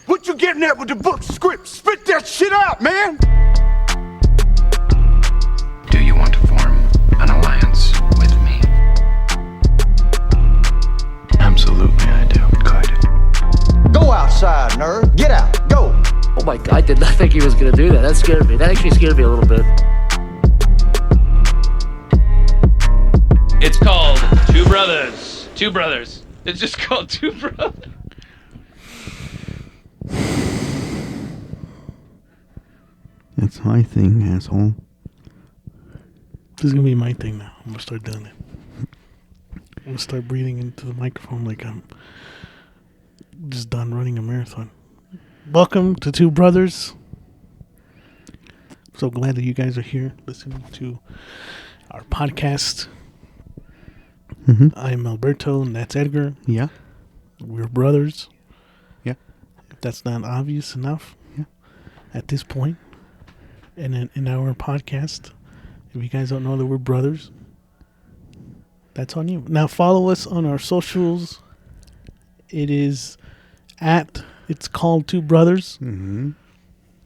What you getting at with the book script? Spit that shit out, man! Do you want to form an alliance with me? Absolutely, I do. Good. Go outside, nerd. Get out. Go. Oh my God, I did not think he was going to do that. That scared me. That actually scared me a little bit. It's called Two Brothers. Two Brothers. It's just called Two Brothers. That's my thing, asshole. This is going to be my thing now. I'm going to start doing it. I'm going to start breathing into the microphone like I'm just done running a marathon. Welcome to Two Brothers. So glad that you guys are here listening to our podcast. Mm-hmm. I'm Alberto and that's Edgar. Yeah. We're brothers. Yeah. If that's not obvious enough. Yeah. At this point. And in our podcast, if you guys don't know that we're brothers, that's on you. Now follow us on our socials. It is It's called Two Brothers. Mm-hmm.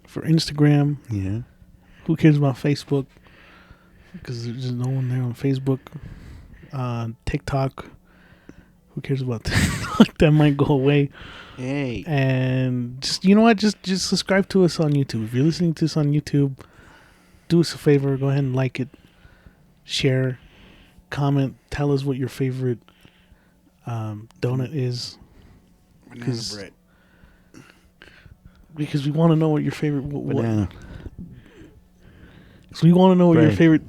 For Instagram. Yeah. Who cares about Facebook? Because there's no one there on Facebook. TikTok. Who cares about TikTok? That might go away. Hey. And just, you know what? Just subscribe to us on YouTube. If you're listening to us on YouTube, do us a favor. Go ahead and like it. Share. Comment. Tell us what your favorite donut is. Banana bread. Because we want to know what your favorite... Banana. So we want to know what bread. your favorite...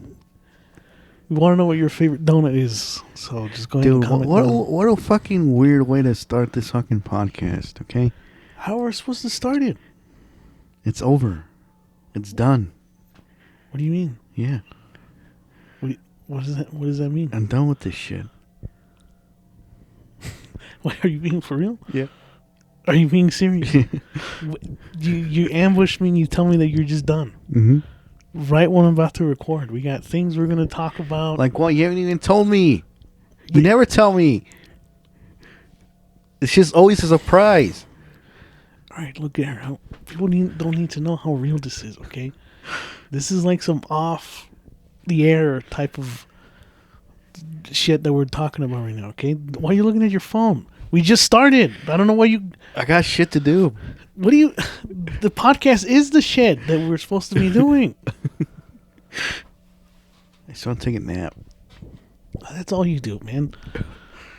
We want to know what your favorite donut is. So just go ahead and comment. What a fucking weird way to start this fucking podcast, okay? How are we supposed to start it? It's over. It's done. What do you mean? Yeah. What does that mean? I'm done with this shit. What, are you being for real? Yeah. Are you being serious? You ambush me and you tell me that you're just done. Mm-hmm. Right when I'm about to record. We got things we're going to talk about. Like what? You haven't even told me. You never tell me. It's just always a surprise. All right, look here. People don't need to know how real this is, okay? This is like some off the air type of shit that we're talking about right now, okay? Why are you looking at your phone? We just started. I don't know why you... I got shit to do. What do you... The podcast is the shit that we're supposed to be doing. I just want to take a nap. That's all you do, man.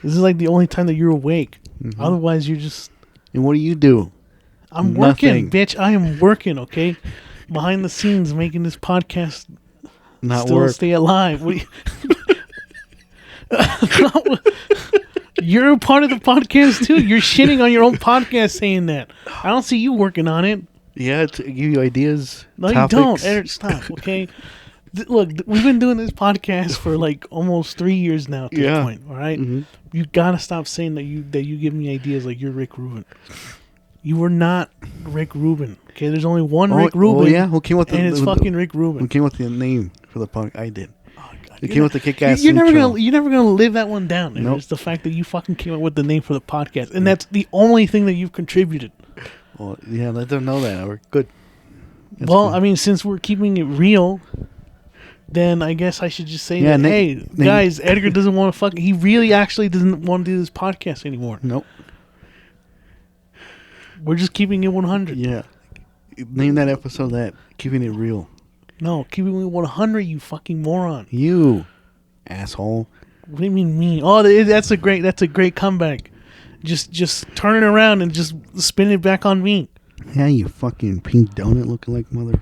This is like the only time that you're awake. Mm-hmm. Otherwise, you're just... And what do you do? I'm Nothing. working, bitch. I am working, okay? Behind the scenes, making this podcast Not still work. stay alive. You're a part of the podcast, too. You're shitting on your own podcast saying that. I don't see you working on it. Yeah, to give you ideas. No, topics. you don't. Eric, stop, okay? Look, we've been doing this podcast for like almost 3 years now at this point, all right? Mm-hmm. You gotta stop saying that you give me ideas like you're Rick Rubin. You were not Rick Rubin, okay? There's only one Rick Rubin. Oh, yeah? Who came with and it's fucking Rick Rubin. Who came with the name for the podcast? I did. Oh, God. It came with the kick-ass You're never intro. gonna live that one down. Nope. It's the fact that you fucking came up with the name for the podcast, and that's the only thing that you've contributed. Well, yeah, let them know that. We're good. That's well, good. I mean, since we're keeping it real, then I guess I should just say Yeah, that, hey, guys, Edgar doesn't want to fucking... He really actually doesn't want to do this podcast anymore. Nope. We're just keeping it 100. Yeah. Name that episode that. Keeping it real. No, keeping it 100, you fucking moron. You, asshole. What do you mean me? Oh, that's a great comeback. Just turn it around and just spin it back on me. Yeah, you fucking pink donut looking like mother.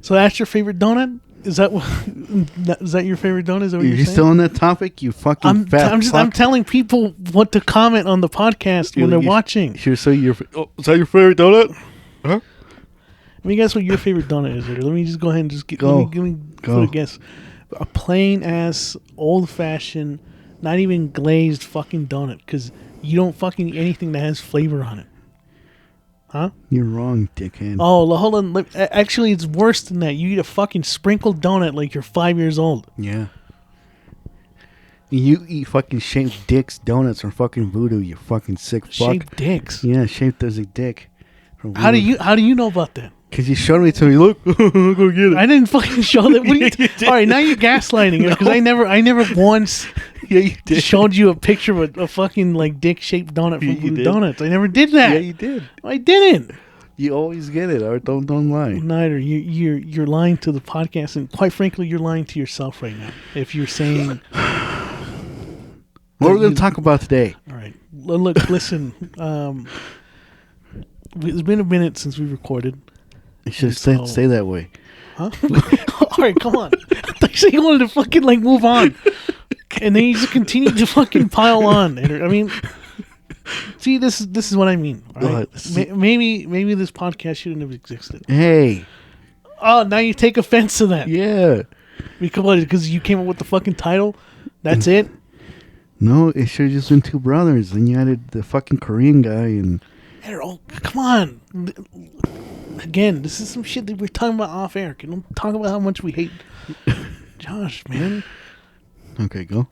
So that's your favorite donut? Is that your favorite donut? Is that what you're saying? Still on that topic? You fucking fat fuck. I'm telling people what to comment on the podcast when they're watching. Is that your favorite donut? Huh? Let me guess what your favorite donut is. Let me just go ahead and just give me put a guess. A plain ass, old fashioned, not even glazed fucking donut, because you don't fucking eat anything that has flavor on it. Huh? You're wrong, dickhead. Oh, hold on. Actually, it's worse than that. You eat a fucking sprinkled donut like you're 5 years old. Yeah. You eat fucking shaped dicks donuts from fucking Voodoo, you fucking sick fuck. Shaped dicks? Yeah, shaped as a dick. How do you know about that? Because you showed me to me. Look, go get it. I didn't fucking show that. What are you all right, now you're gaslighting it because I never once Yeah, you did. showed you a picture of a fucking like dick-shaped donut from You Blue did. Donuts. I never did that. Yeah, you did. I didn't. You always get it. Or don't lie. Neither. You're lying to the podcast, and quite frankly, you're lying to yourself right now. If you're saying, What are we going to talk about today? all right, look, listen. It's been a minute since we recorded. You should So- stay that way. Huh? All right, come on. I thought you said you wanted to fucking like move on, and then you just continue to fucking pile on. And, I mean, see, this is what I mean. All Go right? ahead. Maybe this podcast shouldn't have existed. Hey. Oh, now you take offense to that Yeah. because you came up with the fucking title. That's it. No, it should have just been two brothers. Then you added the fucking Korean guy and... Oh, come on. Again, this is some shit that we're talking about off air. Can we talk about how much we hate Josh, man? Okay, go.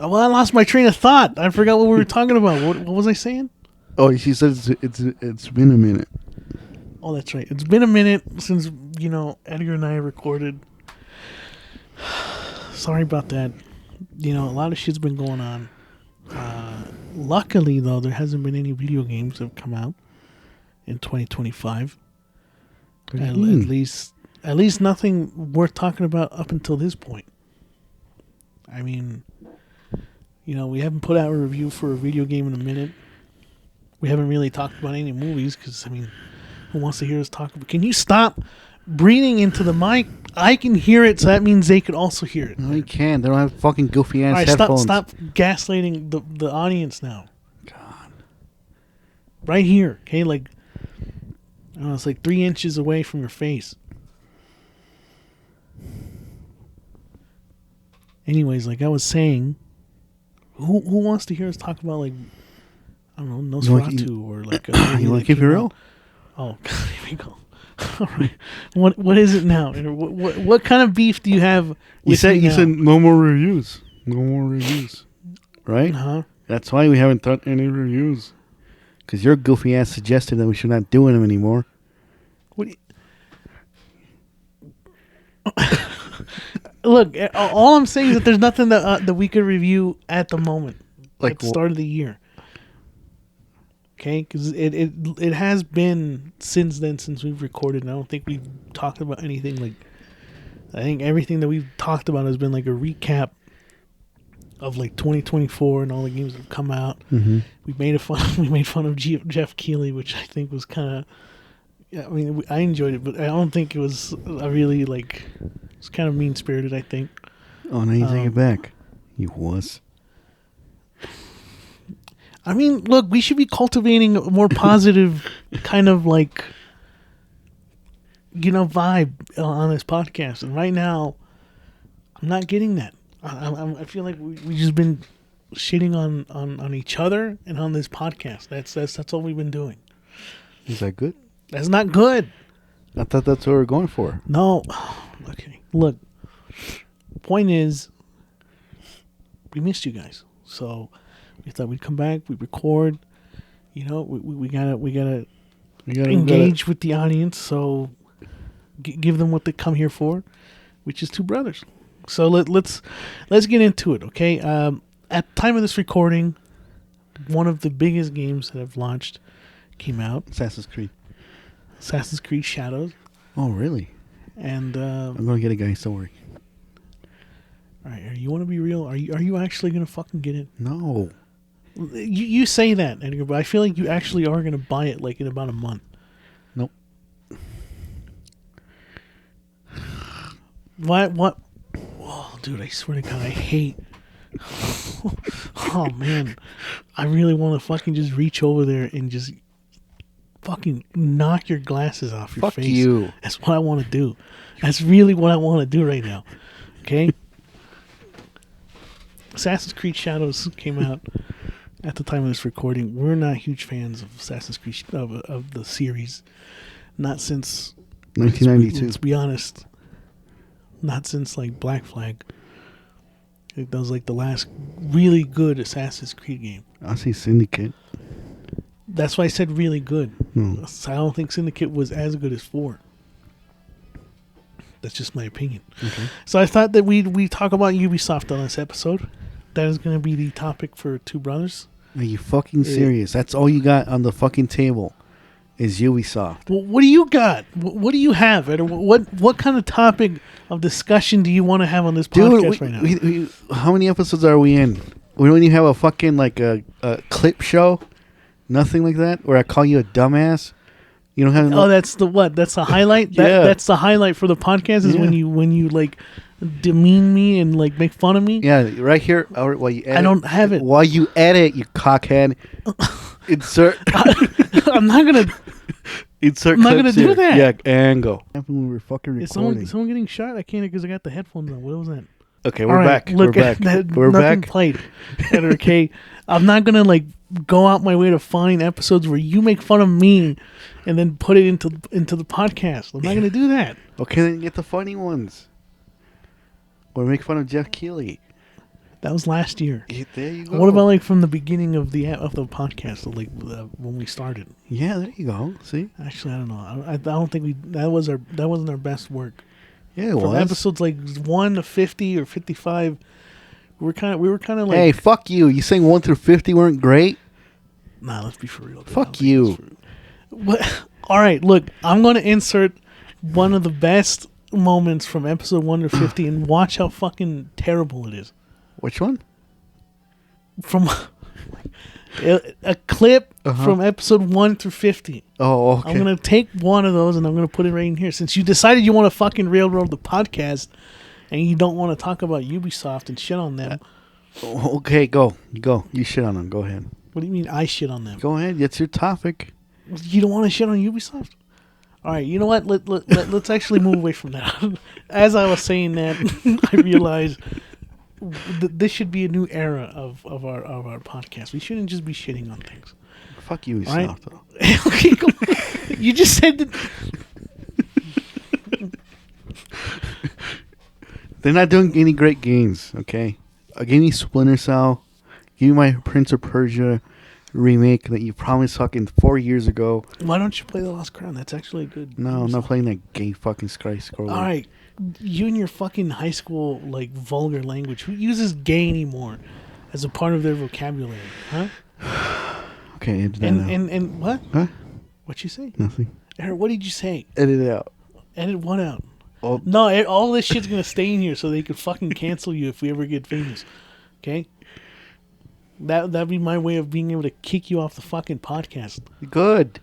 Well, I lost my train of thought. I forgot what we were talking about. What was I saying? Oh, she says it's been a minute. Oh, that's right. It's been a minute since, Edgar and I recorded. Sorry about that. A lot of shit's been going on. Luckily, though, there hasn't been any video games that have come out in 2025. At least nothing worth talking about up until this point. I mean, we haven't put out a review for a video game in a minute. We haven't really talked about any movies because, who wants to hear us talk about? Can you stop breathing into the mic? I can hear it, so that means they could also hear it. No, you can't. They don't have fucking goofy ass All right, headphones. stop gaslighting the audience now. God. Right here, okay? Like, I don't know, it's like 3 inches away from your face. Anyways, like I was saying, who wants to hear us talk about, like, I don't know, Nosferatu or like a You want to keep it real? Oh, God, here we go. All right, what is it now? What kind of beef do you have? You With said me you now? said no more reviews. No more reviews. Right? Huh? That's why we haven't done any reviews. Because your goofy ass suggested that we should not do them anymore. What do you... Look, all I'm saying is that there's nothing that we could review at the moment, Like at the start of the year. Okay, because it has been since then, since we've recorded, and I don't think we've talked about anything like. I think everything that we've talked about has been like a recap of like 2024 and all the games that have come out. Mm-hmm. We made fun of Jeff Keighley, which I think was kind of. Yeah, I mean, I enjoyed it, but I don't think it was a really like. It's kind of mean spirited, I think. Oh, now you take it back. You wuss. I mean, look, we should be cultivating a more positive kind of like, vibe on this podcast. And right now, I'm not getting that. I feel like we just been shitting on each other and on this podcast. That's all we've been doing. Is that good? That's not good. I thought that's what we were going for. No. Okay. Look, point is, we missed you guys. So we thought we'd come back, we'd record. We gotta engage with the audience. So give them what they come here for, which is two brothers. So let's get into it, okay? At the time of this recording, one of the biggest games that have launched came out. Assassin's Creed Shadows. Oh, really? And I'm going to get it, guys. Don't worry. all right, you want to be real? Are you actually gonna fucking get it? No. You say that, Edgar, but I feel like you actually are gonna buy it like in about a month. Nope. What? Oh, dude, I swear to God, I hate. Oh man, I really want to fucking just reach over there and just fucking knock your glasses off your Fuck face. you. That's what I want to do. That's really what I want to do right now. Okay. Assassin's Creed Shadows came out at the time of this recording. We're not huge fans of Assassin's Creed of the series. Not since 1992. Let's be honest. Not since like Black Flag. That was like the last really good Assassin's Creed game. I see Syndicate. That's why I said really good. So I don't think Syndicate was as good as 4. That's just my opinion. Okay. So I thought that we talk about Ubisoft on this episode. That is going to be the topic for Two Brothers. Are you fucking serious? That's all you got on the fucking table is Ubisoft. Well, what do you got? What do you have? Ed? What kind of topic of discussion do you want to have on this podcast right now? How many episodes are we in? We don't even have a fucking like a clip show, nothing like that. Where I call you a dumbass. You don't have. Oh, that's the what? That's the highlight. Yeah. That's the highlight for the podcast is when you like demean me and like make fun of me. Yeah, right here. While you edit, I don't have it. While you edit, you cockhead. Insert. I'm not gonna. Insert. I'm not gonna clips do here. that. Yeah, and go. When we're fucking Is recording. someone getting shot? I can't because I got the headphones on. What was that? Okay, All we're right, back. Look, we're back. We're nothing back. played. Okay, I'm not gonna like go out my way to find episodes where you make fun of me and then put it into the podcast. I'm not gonna do that. Okay, then get the funny ones. Or make fun of Jeff Keighley. That was last year. There you go. What about like from the beginning of the podcast, like when we started? Yeah, there you go. See? Actually, I don't know. I don't think that wasn't our best work. Yeah, it From was. episodes like 1 to 50 or 55, we were kind of like, Hey, fuck you. You saying 1 through 50 weren't great? nah, let's be for real. dude. I Fuck don't think you. it's for real. What? All right, look, I'm going to insert one of the best moments from episode 1 to 50 and watch how fucking terrible it is. Which one? From a clip from episode 1 through 50. Oh, okay. I'm going to take one of those and I'm going to put it right in here. Since you decided you want to fucking railroad the podcast and you don't want to talk about Ubisoft and shit on them. Okay, go. You shit on them. Go ahead. What do you mean I shit on them? Go ahead. It's your topic. You don't want to shit on Ubisoft? All right, you know what? Let's actually move away from that. As I was saying that, I realized this should be a new era of our podcast. We shouldn't just be shitting on things. Fuck you, All right? though. Okay, go. You just said that. They're not doing any great games, okay? Give me Splinter Cell. Give me my Prince of Persia remake that you promised fucking 4 years ago. Why don't you play The Lost Crown? That's actually good. No, I'm not playing that gay fucking skyscroller. All right, you and your fucking high school like vulgar language. Who uses gay anymore as a part of their vocabulary? Huh? Okay, edit that out. And what? Huh? What you say? Nothing. Eric, what did you say? Edit it out. Edit what out? Oh. No, all this shit's gonna stay in here so they could fucking cancel you if we ever get famous. Okay? That'd be my way of being able to kick you off the fucking podcast. Good.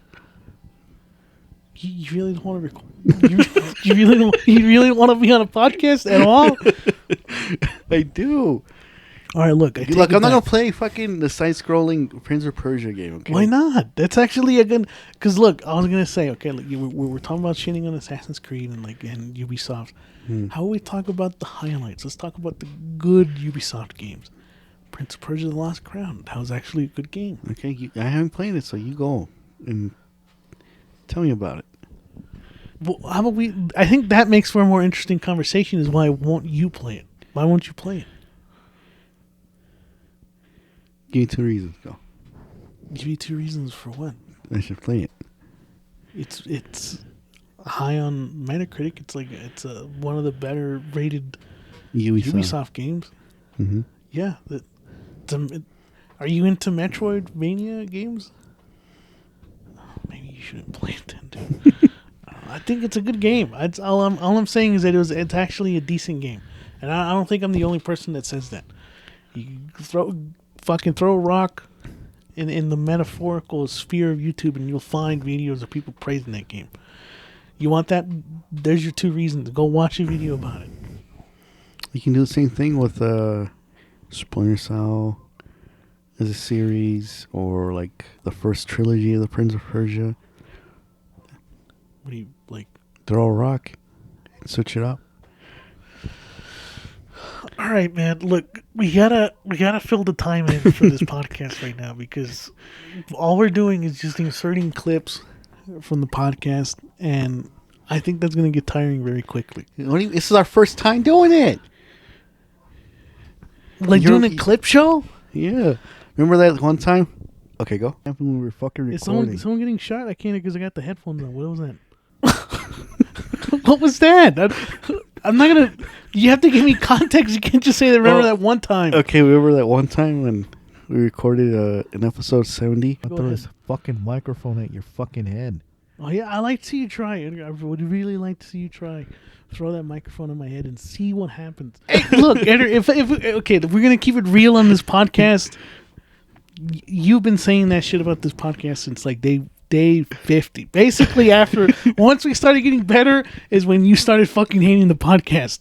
You really don't want to record. You really don't want to be on a podcast at all. I do. All right, look. I'm not gonna play fucking the side-scrolling Prince of Persia game. Okay. Why not? That's actually a good. Because look, I was gonna say, okay, look, we're talking about shitting on Assassin's Creed and Ubisoft. How about we talk about the highlights? Let's talk about the good Ubisoft games. Prince of Persia: The Lost Crown. That was actually a good game. Okay, I haven't played it, so you go and tell me about it. Well, how about we? I think that makes for a more interesting conversation. Is why won't you play it? Why won't you play it? Give me 2 reasons. Go. Give me 2 reasons for what? I should play it. It's high on Metacritic. It's one of the better rated Ubisoft games. Mm-hmm. Yeah. Are you into Metroidvania games? Oh, maybe you shouldn't play it then, dude. I think it's a good game. All I'm saying is that it's actually a decent game, and I don't think I'm the only person that says that. You throw a rock in the metaphorical sphere of YouTube, and you'll find videos of people praising that game. You want that? There's your 2 reasons. Go watch a video about it. You can do the same thing with Splinter Cell as a series, or like the first trilogy of the Prince of Persia. What do you like? Throw a rock and switch it up. All right, man. Look, we gotta fill the time in for this podcast right now, because all we're doing is just inserting clips from the podcast, and I think that's gonna get tiring very quickly. This is our first time doing it. Like doing a clip show? Yeah. Remember that one time? Okay, go. When we were fucking Is recording. someone getting shot? I can't because I got the headphones on. What was that? What was that? I'm not gonna. You have to give me context. You can't just say remember that one time. Okay, remember that one time when we recorded an episode 70? Go throw ahead. this fucking microphone at your fucking head. Oh yeah, I like to see you try. I would really like to see you try. Throw that microphone on my head and see what happens. Hey, look, Eder, if okay, if we're gonna keep it real on this podcast, you've been saying that shit about this podcast since like day 50. Basically, after once we started getting better, is when you started fucking hating the podcast.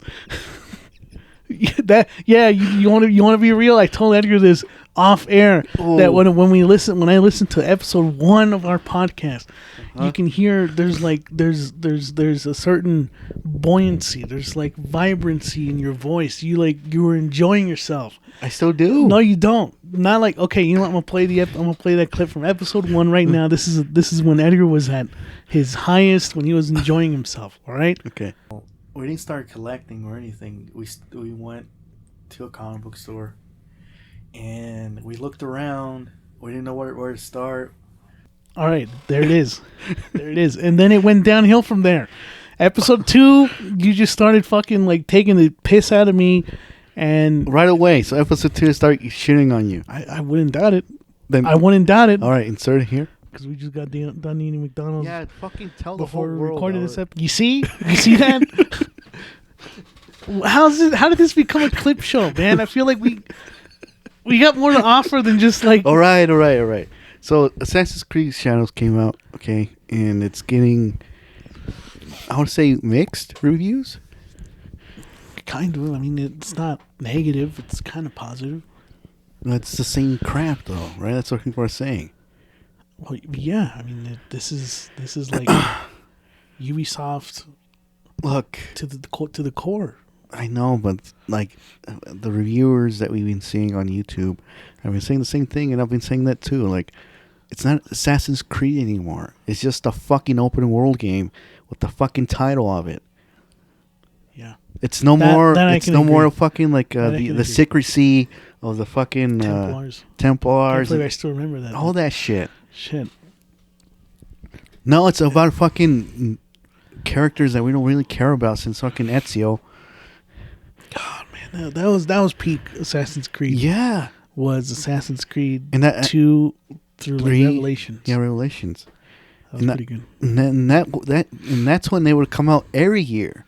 You want to be real. I told Edgar this off air that when I listen to episode 1 of our podcast, you can hear there's a certain buoyancy, there's like vibrancy in your voice. You were enjoying yourself. I still do. No, you don't. Not like, okay, you know what? I'm gonna play that clip from episode 1 right now. This is when Edgar was at his highest, when he was enjoying himself. All right. Okay. We didn't start collecting or anything. We went to a comic book store and we looked around. We didn't know where to start. All right, there it is. There it is. And then it went downhill from there. Episode 2, you just started fucking like taking the piss out of me, and Right away. So episode 2 started shitting on you. I wouldn't doubt it. Then I wouldn't doubt it all right, insert it here. because we just got done eating McDonald's fucking tell before we recorded this episode. You see that? How did this become a clip show, man? I feel like we got more to offer than just like. All right. So Assassin's Creed Shadows came out, okay, and it's getting, I would say, mixed reviews. Kind of. I mean, it's not negative. It's kind of positive. It's the same crap, though, right? That's what people are saying. Well, yeah. I mean, this is like Ubisoft. Look, To the core. I know, but like the reviewers that we've been seeing on YouTube have been saying the same thing, and I've been saying that too. Like, it's not Assassin's Creed anymore. It's just a fucking open world game with the fucking title of it. Yeah. It's no That- more. that I It's can no agree. more fucking like That I can the agree. secrecy of the fucking Templars. Can't Templars, believe I and still remember that. all that shit. Shit. No, it's about fucking characters that we don't really care about since fucking Ezio. God, man, that was peak Assassin's Creed. Yeah, Was Assassin's Creed And that- 2 through like 3, Revelations. yeah, Revelations. That was and pretty good. And that's when they would come out every year,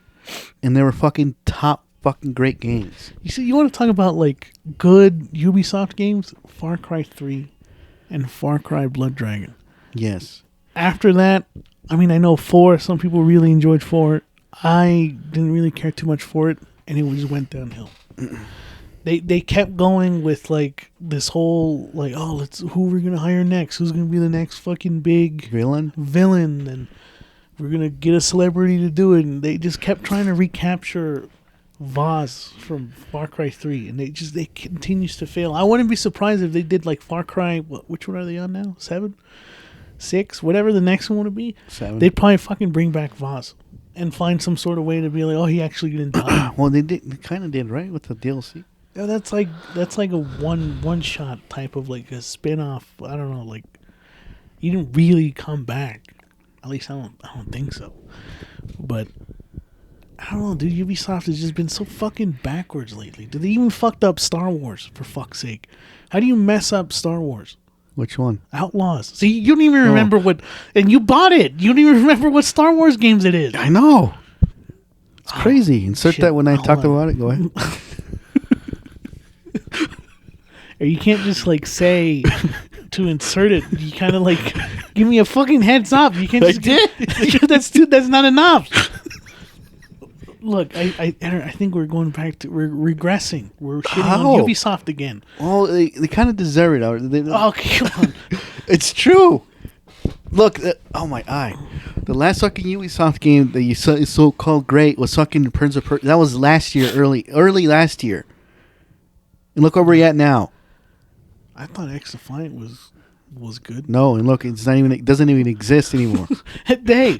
and they were fucking top fucking great games. You see, you want to talk about like good Ubisoft games? Far Cry 3 and Far Cry Blood Dragon. Yes. After that, I mean, I know 4. Some people really enjoyed 4. I didn't really care too much for it, and it just went downhill. They kept going with like this whole like, oh, who we're gonna hire next? Who's gonna be the next fucking big Villain. and we're gonna get a celebrity to do it. And they just kept trying to recapture Vaz from Far Cry 3, and they continues to fail. I wouldn't be surprised if they did like Far Cry. Which one are they on now? 7, 6, whatever the next one would be. 7. They'd probably fucking bring back Vaz and find some sort of way to be like, oh, he actually didn't die. Well, they did. They kind of did, right, with the DLC. Yeah, that's like a one shot type of like a spin-off. I don't know, like he didn't really come back. At least I don't think so. But I don't know, dude. Ubisoft has just been so fucking backwards lately. Did they even fucked up Star Wars, for fuck's sake? How do you mess up Star Wars? Which one? Outlaws. See, you don't even remember what, and you bought it. You don't even remember what Star Wars games it is. I know. It's crazy. Insert shit. that when I Hold talked on. about it. Go ahead. Or you can't just like say to insert it. You kind of like give me a fucking heads up. You can't. Just that's not enough. Look, I think we're going back to we're regressing. We're shitting How? on Ubisoft again. Well, they kind of deserve it. Oh, come on. It's true. Look, oh my eye. The last fucking Ubisoft game that you saw is so called great was fucking Prince of Persia. That was last year, early last year. And look where we're at now. I thought X Defiant was good. No, and look, it's not even. It doesn't even exist anymore. Hey,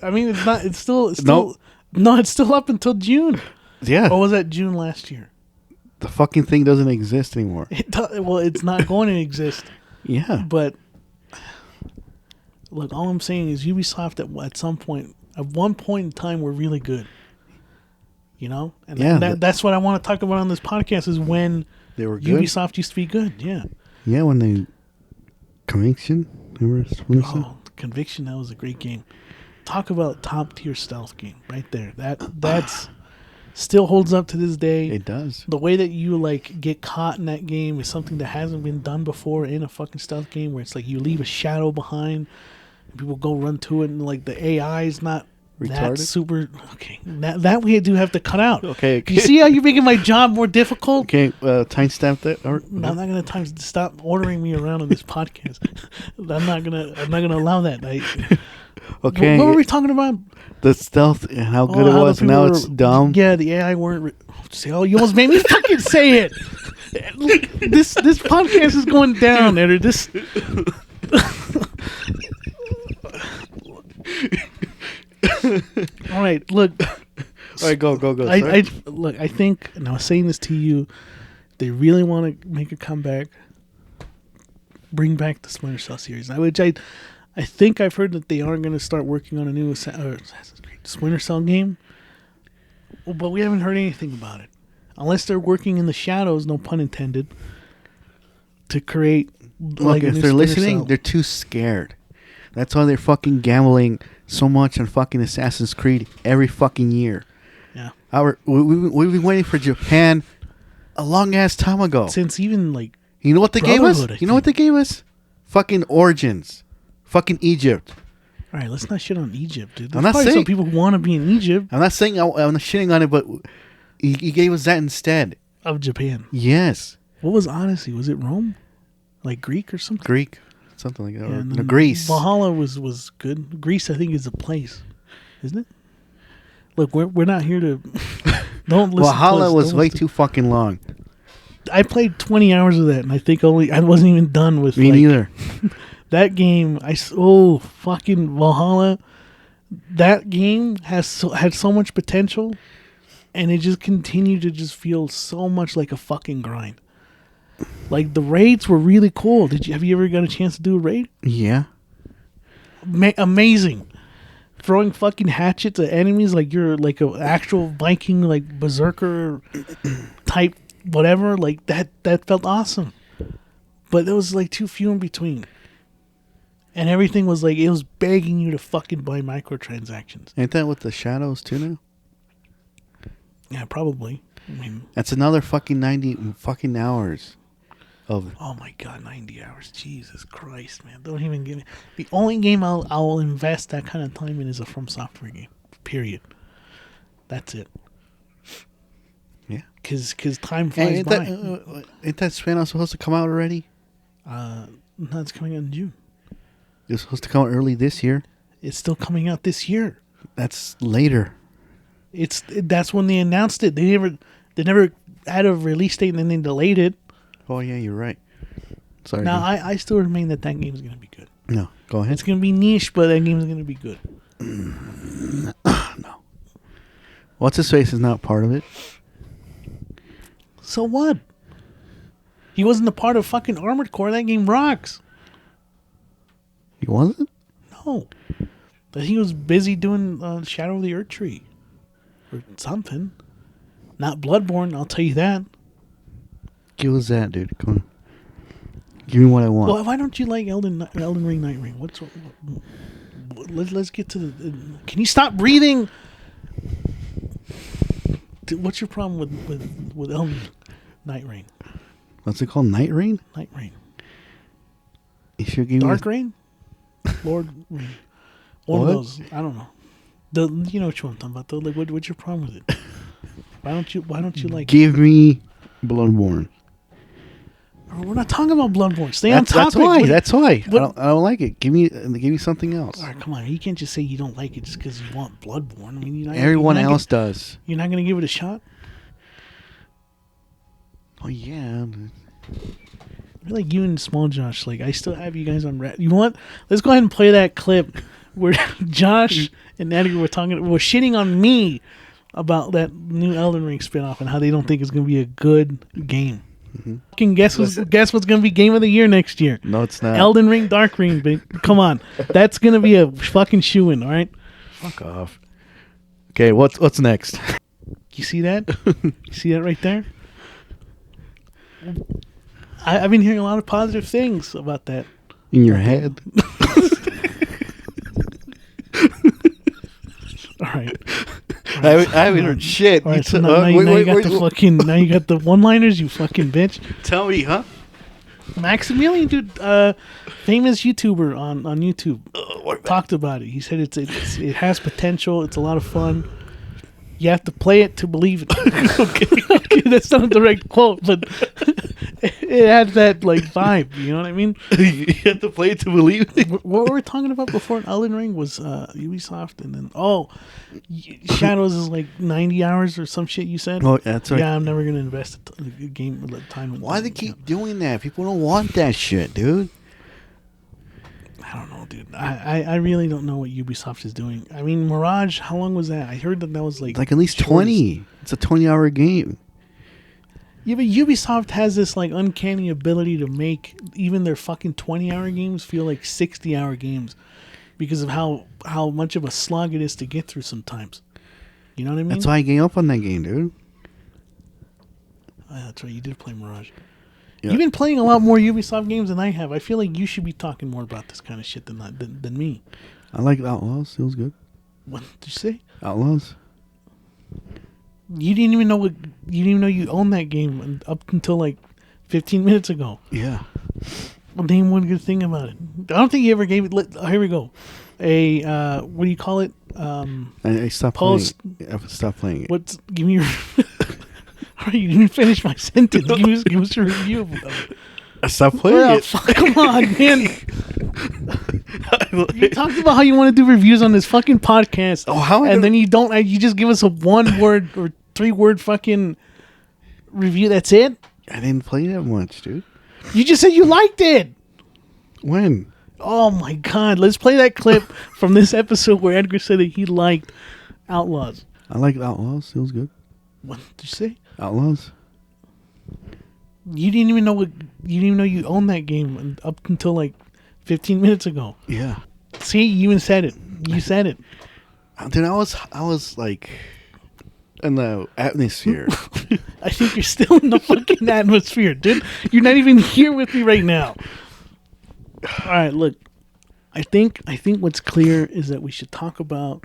I mean, it's not. It's still. Nope. No, it's still up until June. Yeah, Or was that June last year? the fucking thing doesn't exist anymore. Well, it's not going to exist. Yeah. But look, all I'm saying is Ubisoft at some point, at one point in time, were really good. You know, and that's what I want to talk about on this podcast is when they were good. Ubisoft used to be good. Yeah. Yeah, when they Conviction. Conviction. That was a great game. Talk about top tier stealth game right there. That's still holds up to this day. It does. The way that you like get caught in that game is something that hasn't been done before in a fucking stealth game, where it's like you leave a shadow behind, and people go run to it, and like the AI is not retarded. That super. Okay, that we do have to cut out. Okay. You see how you're making my job more difficult? Okay, timestamp that. Or, no, I'm not gonna stop ordering me around on this podcast. I'm not gonna allow that. Okay. What were we talking about? The stealth and how good it was, and now it's dumb. Yeah, the AI weren't. You almost made me fucking say it. Look, this podcast is going down, Eder. This. All right, look. All right, go. I think, and I was saying this to you, they really want to make a comeback, bring back the Splinter Cell series, which I think I've heard that they are going to start working on a new Assassin's Creed Splinter Cell game, but we haven't heard anything about it. Unless they're working in the shadows, no pun intended, to create. Look, if they're listening, they're too scared. That's why they're fucking gambling so much on fucking Assassin's Creed every fucking year. Yeah. We've been waiting for Japan a long ass time ago. Since even like. You know what they gave us? You know what they gave us? Fucking Origins. Fucking Egypt. All right, let's not shit on Egypt, dude. There's I'm not probably saying some people who want to be in Egypt. I'm not saying I'm not shitting on it, but he gave us that instead. Of Japan. Yes. What was Odyssey? Was it Rome? Like Greek or something? Greek. Something like that. Yeah, No, Greece. Valhalla was good. Greece, I think, is a place. Isn't it? Look, we're not here to... Don't listen Valhalla to us. was way too fucking long. I played 20 hours of that, and I think I wasn't even done with Me neither. That game. Fucking Valhalla. That game had so much potential, and it just continued to just feel so much like a fucking grind. Like, the raids were really cool. Have you ever got a chance to do a raid? Yeah. Amazing. Throwing fucking hatchets at enemies like you're like an actual Viking, like berserker type whatever. Like that felt awesome. But there was like too few in between. And everything was like, it was begging you to fucking buy microtransactions. Ain't that with the shadows too now? Yeah, probably. I mean, that's another fucking 90 fucking hours. Oh my god, 90 hours. Jesus Christ, man. Don't even give me... The only game I'll invest that kind of time in is a From Software game. Period. That's it. Yeah. Because time flies by. Ain't that Spano supposed to come out already? No, it's coming out in June. It's supposed to come out early this year. It's still coming out this year. That's later. That's when they announced it. They never had a release date and then they delayed it. Oh, yeah, you're right. Sorry. Now, I still remain that game is going to be good. No, go ahead. It's going to be niche, but that game is going to be good. No. What's-his-face is not part of it. So what? He wasn't a part of fucking Armored Core. That game rocks. He wasn't? No. But he was busy doing Shadow of the Earth Tree. Or something. Not Bloodborne, I'll tell you that. Give us that, dude. Come on. Give me what I want. Well, why don't you like Elden Ring, Night Ring? Let's get to the... Can you stop breathing? What's your problem with Elden Night Ring? What's it called? Night Rain? Night Rain. You should give Dark Rain? Lord Rain. One of those. I don't know. You know what I'm talking about though. Like, what's your problem with it? Why don't you like? Give me Bloodborne. We're not talking about Bloodborne. Stay on topic. That's why. I don't like it. Give me something else. All right, come on. You can't just say you don't like it just because you want Bloodborne. I mean, everyone else does. You're not going to give it a shot? Oh yeah. You're like you and Small Josh. Like, I still have you guys on red. You know what? Let's go ahead and play that clip where Josh and Edgar were shitting on me about that new Elden Ring spinoff and how they don't think it's going to be a good game. Fucking guess what's gonna be game of the year next year? No, it's not. Elden Ring, Dark Ring. But come on, that's gonna be a fucking shoe-in. All right. Fuck off. Okay, what's next? You see that? You see that right there? I've been hearing a lot of positive things about that. In your head. All right. I haven't heard shit. All right, so now you got the one-liners, you fucking bitch. Tell me, huh? Maximilian, dude, famous YouTuber on YouTube, talked about it. He said it has potential. It's a lot of fun. You have to play it to believe it. Okay, that's not a direct quote, but it had that like vibe. You know what I mean? You have to play it to believe it. What were we talking about before Elden Ring was Ubisoft, and then Shadows is like 90 hours or some shit. You said? Oh, that's right. Yeah, I'm never gonna invest a game time. Why they keep doing that? People don't want that shit, dude. I don't know, dude. I really don't know what Ubisoft is doing. I mean, Mirage, how long was that? I heard that was like at least 20. It's a 20-hour game. Yeah, but Ubisoft has this like uncanny ability to make even their fucking 20-hour games feel like 60-hour games because of how much of a slog it is to get through sometimes. You know what I mean? That's why I gave up on that game, dude. Oh, that's right. You did play Mirage. Yeah. You've been playing a lot more Ubisoft games than I have. I feel like you should be talking more about this kind of shit than me. I like Outlaws. It was good. What did you say? Outlaws. You didn't even know you owned that game up until like 15 minutes ago. Yeah. Well, name one good thing about it. I don't think you ever gave it. Here we go. What do you call it? I stopped Post. playing. I stopped playing it. What's? Give me your. All right, you didn't finish my sentence. Give us your review of it. I stopped playing it. Come on, man. You talked about how you want to do reviews on this fucking podcast. Oh, how? And then you don't. You just give us a 1-word or 3-word fucking review. That's it. I didn't play that much, dude. You just said you liked it. When? Oh my god! Let's play that clip from this episode where Edgar said that he liked Outlaws. I liked Outlaws. It was good. What did you say? Outlaws. You didn't even know you owned that game up until like 15 minutes ago. Yeah. See, you even said it. You said it. Dude, I was like in the atmosphere. I think you're still in the fucking atmosphere, dude. You're not even here with me right now. All right, look. I think what's clear is that we should talk about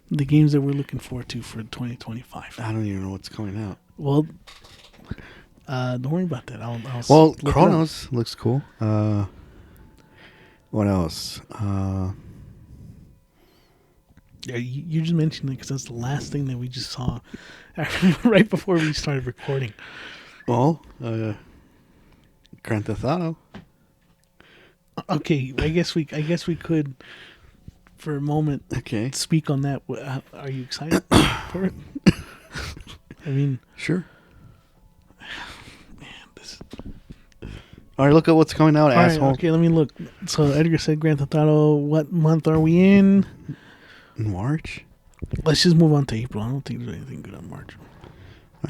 the games that we're looking forward to for 2025. I don't even know what's coming out. Well, don't worry about that. I'll look Chronos looks cool. What else? Yeah, you just mentioned it because that's the last thing that we just saw right before we started recording. Well, Grand Theft Auto. Okay, I guess we could, for a moment, speak on that. Are you excited for it? I mean, sure. Man, all right, look at what's coming out, asshole. Right, okay, let me look. So Edgar said Grand Theft Auto. What month are we in? March. Let's just move on to April. I don't think there's anything good on March.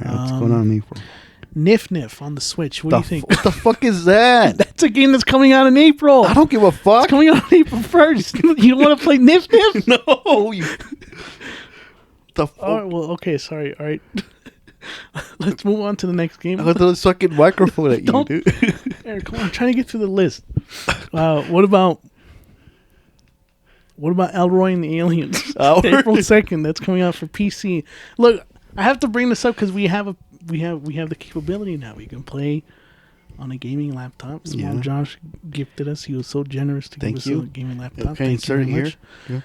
All right, what's going on in April? Nif Nif on the Switch. What do you think? What the fuck is that? That's a game that's coming out in April. I don't give a fuck. It's coming out on April 1st. You don't want to play Nif Nif? No. The fuck? All right, well, okay, sorry. All right. Let's move on to the next game. I got this fucking microphone at you, dude. Eric, come on, I'm trying to get through the list. What about Elroy and the Aliens? April 2nd. That's coming out for PC. Look, I have to bring this up because we have the capability now. We can play on a gaming laptop. Small Josh gifted us. He was so generous to give us a gaming laptop. Okay, insert here. Yeah.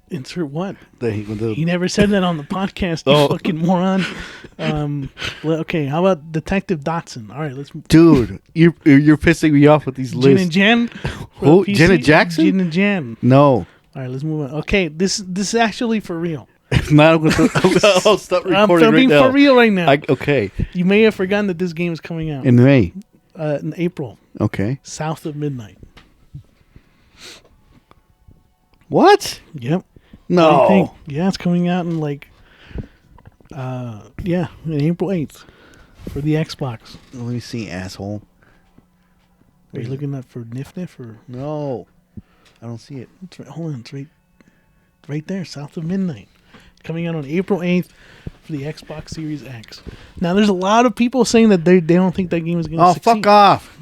Insert what? He never said that on the podcast, you fucking moron. Okay, how about Detective Dotson? All right, let's... Dude, you're pissing me off with these lists. Jen and Jen? Who? Janet Jackson? Jen and Jen. No. All right, let's move on. Okay, this is actually for real. If not, I'll stop recording I'm right now. for real right now. Okay. You may have forgotten that this game is coming out. In May. In April. Okay. South of Midnight. What? Yep. No. What do you think? Yeah, it's coming out in in April 8th. for the Xbox. Let me see, asshole. Are you looking up for Nif or? No, I don't see it. It's right, hold on, it's right there, south of midnight. Coming out on April 8th for the Xbox Series X. Now, there's a lot of people saying that they don't think that game is going to succeed. Fuck off.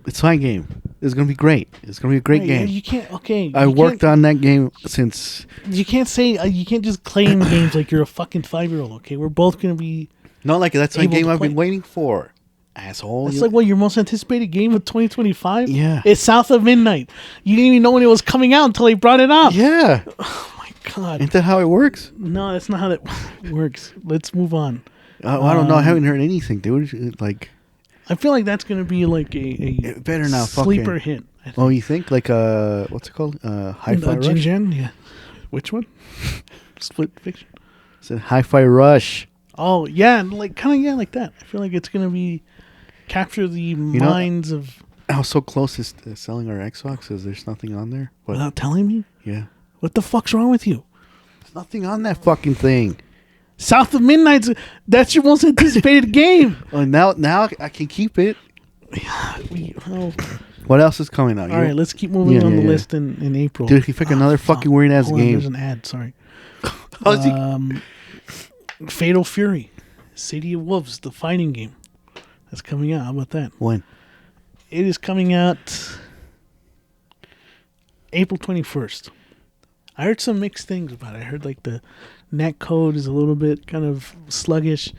It's a fine game. It's going to be great. It's going to be a great game. You can't, okay. I worked on that game since... You can't say, you can't just claim games like you're a fucking 5-year-old, okay? We're both going to be... No, like, that's a able game to I've play. been waiting for. Asshole. That's like what your most anticipated game of 2025? Yeah. It's South of Midnight. You didn't even know when it was coming out until they brought it up. Yeah. Oh my god. Ain't that how it works? No, that's not how that works. Let's move on. I don't know. I haven't heard anything, dude. Like, I feel like that's gonna be like a it better not sleeper fucking... hit. I think. Oh, you think? Like, what's it called? Hi-Fi Rush? Jin? Yeah. Which one? Split Fiction. It's a Hi-Fi Rush. Oh yeah, and like kind of like that. I feel like it's gonna be capture the minds of. How so close is selling our Xbox? Is there's nothing on there? But, Without telling me? yeah. What the fuck's wrong with you? There's nothing on that fucking thing. South of Midnight's that's your most anticipated game. Oh, now I can keep it. What else is coming out? All right, let's keep moving on the list in April. Dude, if you pick another fucking weird ass Hold on, game. there's an ad. Sorry. How's he? Fatal Fury, City of Wolves, the fighting game. That's coming out. How about that? When? It is coming out April 21st. I heard some mixed things about it. I heard like the net code is a little bit kind of sluggish,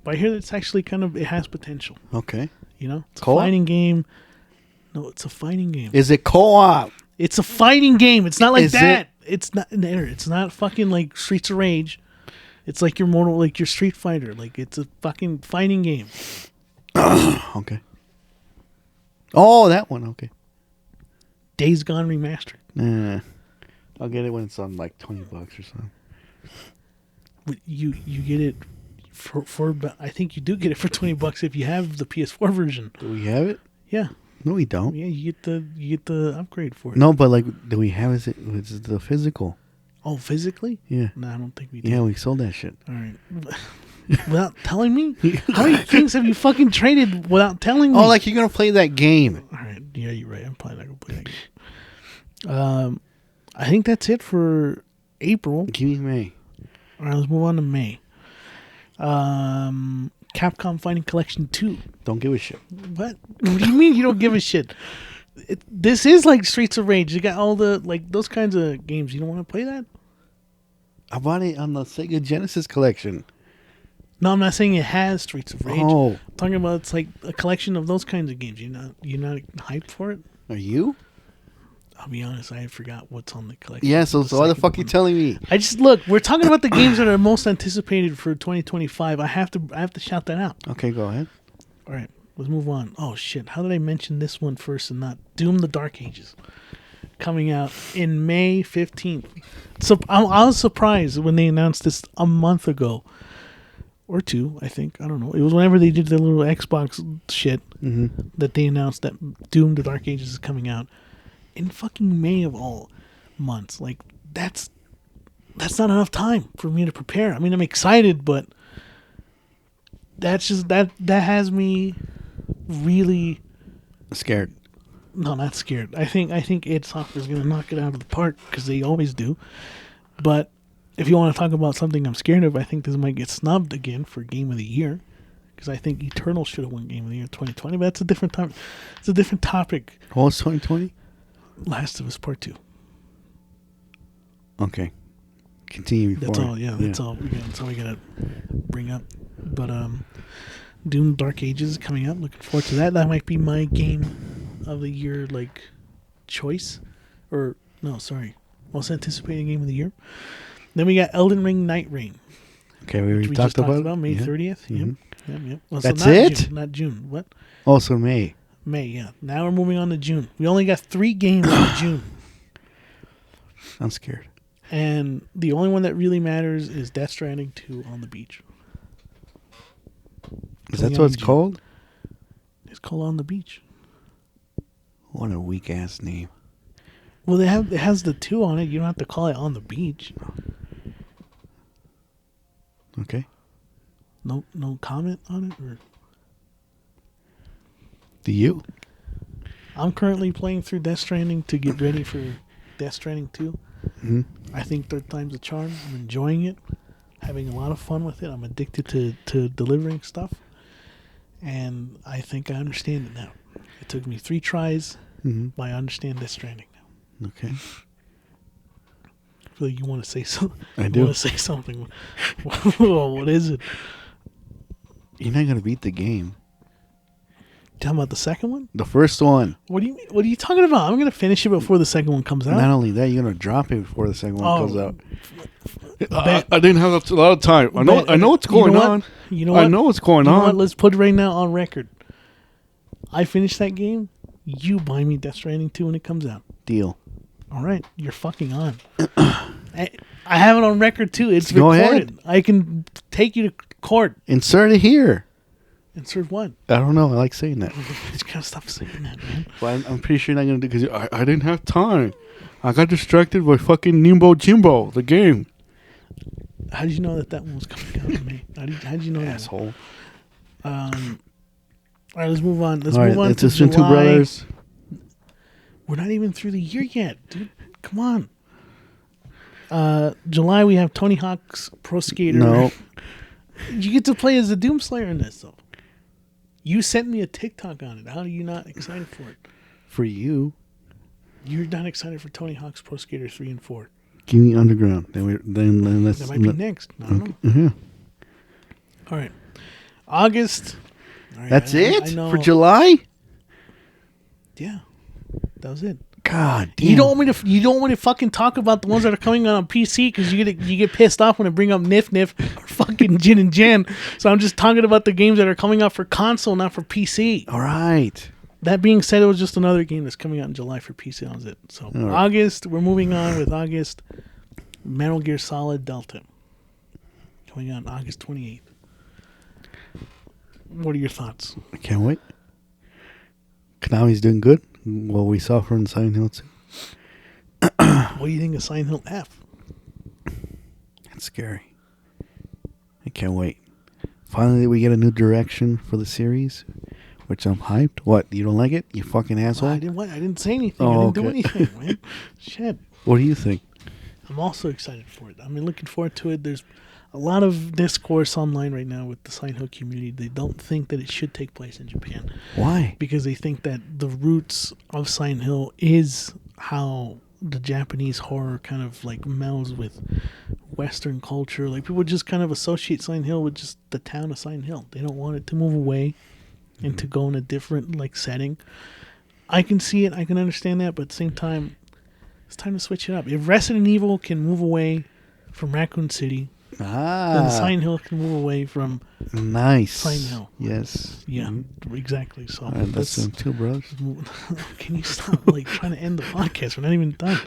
but I hear that it's actually kind of, it has potential. Okay. You know? It's Co-op? a fighting game. No, it's a fighting game. Is it co-op? It's a fighting game. It's not like Is that. It's not there. It's not fucking like Streets of Rage. It's like your like your Street Fighter. Like it's a fucking fighting game. Okay. Oh, that one. Okay. Days Gone remastered. Nah. I'll get it when it's on like $20 or something. You get it for I think you do get it for $20 if you have the PS4 version. Do we have it? Yeah. No, we don't. Yeah, you get the upgrade for it. No, but like, do we have? Is it the physical? Oh, physically? Yeah. No, I don't think we do. Yeah, we sold that shit. All right. Without telling me? How many things have you fucking traded without telling me? Oh, like you're gonna play that game? All right. Yeah, you're right. I'm probably not gonna play that game. I think that's it for April. Give me May. All right, let's move on to May. Capcom Fighting Collection 2. Don't give a shit. What? What do you mean you don't give a shit? This is like Streets of Rage. You got all the, like, those kinds of games. You don't want to play that? I bought it on the Sega Genesis collection. No, I'm not saying it has Streets of Rage. Oh. I'm talking about it's like a collection of those kinds of games. You're not hyped for it? Are you? I'll be honest, I forgot what's on the collection. Yeah, so why the fuck you telling me? I just look. We're talking about the games that are most anticipated for 2025. I have to shout that out. Okay, go ahead. All right, let's move on. Oh shit! How did I mention this one first and not Doom: The Dark Ages? Coming out in May 15th. So I was surprised when they announced this a month ago, or two, I think. I don't know. It was whenever they did the little Xbox shit that they announced that Doom: The Dark Ages is coming out. In fucking May of all months. Like, that's not enough time for me to prepare. I mean, I'm excited, but that's just, that has me really... Scared. No, not scared. I think id Software is going to knock it out of the park, because they always do. But if you want to talk about something I'm scared of, I think this might get snubbed again for Game of the Year. Because I think Eternal should have won Game of the Year 2020, but that's a different time. It's a different topic. What was 2020? Last of Us Part 2. Okay. Continue before. That's all. Yeah, that's all. That's all we gotta bring up. But Doom: Dark Ages is coming up. Looking forward to that. That might be my game of the year, like, choice, or no, sorry, most anticipated game of the year. Then we got Elden Ring: Night Reign. Okay, we already We talked just talked about May Yeah. 30th. Mhm. Yep. Well, That's not it? June, not June. What? Also May. May. Yeah. Now we're moving on to June. We only got 3 games in June. I'm scared. And the only one that really matters is Death Stranding 2 on the beach. Is that what it's called? It's called On the Beach. What a weak ass name. Well, it has the 2 on it. You don't have to call it On the Beach. Okay. No comment on it, or Do you? I'm currently playing through Death Stranding to get ready for Death Stranding 2. Mm-hmm. I think third time's a charm. I'm enjoying it. Having a lot of fun with it. I'm addicted to delivering stuff. And I think I understand it now. It took me 3 tries, but I understand Death Stranding now. Okay. I feel like you want to say something. I You do. want to say something. What is it? You're not gonna beat the game. Talking about the second one? The first one. What are you talking about? I'm gonna finish it before the second one comes out. Not only that, you're gonna drop it before the second one comes out. Bet- I didn't have a lot of time. I know what's going on. You know what? I know what's going You know on. what? Let's put it right now on record. I finished that game. You buy me Death Stranding 2 when it comes out. Deal. All right, you're fucking on. I have it on record too. It's Go recorded. ahead. I can take you to court. Insert it here. Insert what? I don't know. I like saying that. You just gotta stop saying that, man. But I'm pretty sure you're not gonna do because I didn't have time. I got distracted by fucking Nimbo Jimbo, the game. How did you know that one was coming out to me? How did you know Asshole. that? All right, let's move on. Let's All move right, on it's to just Two July. Brothers. We're not even through the year yet, dude. Come on. July we have Tony Hawk's Pro Skater. No. You get to play as a Doomslayer in this, though. You sent me a TikTok on it. How are you not excited for it? For you. You're not excited for Tony Hawk's Pro Skater 3 and 4. Give me Underground. Then let's. That might be next. I don't know. Mm-hmm. All right. August. All right, That's it I know. for July. Yeah. That was it. God damn. You don't want me to fucking talk about the ones that are coming out on PC because you get pissed off when I bring up Nif Nif or fucking Jin and Jan. So I'm just talking about the games that are coming out for console, not for PC. All right. That being said, it was just another game that's coming out in July for PC. That was it. So right. August, we're moving on with August. Metal Gear Solid Delta coming out on August 28th. What are your thoughts? I can't wait. Konami's doing good. Well, we saw from Silent Hill 2. What do you think of Silent Hill F? It's scary. I can't wait. Finally, we get a new direction for the series, which I'm hyped. What? You don't like it? You fucking asshole? I didn't say anything. Oh, I didn't do okay. anything, man. Shit. What do you think? I'm also excited for it. I'm looking forward to it. There's a lot of discourse online right now with the Silent Hill community. They don't think that it should take place in Japan. Why? Because they think that the roots of Silent Hill is how the Japanese horror kind of like melds with Western culture. Like people just kind of associate Silent Hill with just the town of Silent Hill. They don't want it to move away and to go in a different like setting. I can see it. I can understand that. But at the same time, it's time to switch it up. If Resident Evil can move away from Raccoon City, then Silent Hill can move away from Nice. Silent Hill. Yes. Yeah, exactly. So All right, that's them too, bros. can you stop like trying to end the podcast? We're not even done.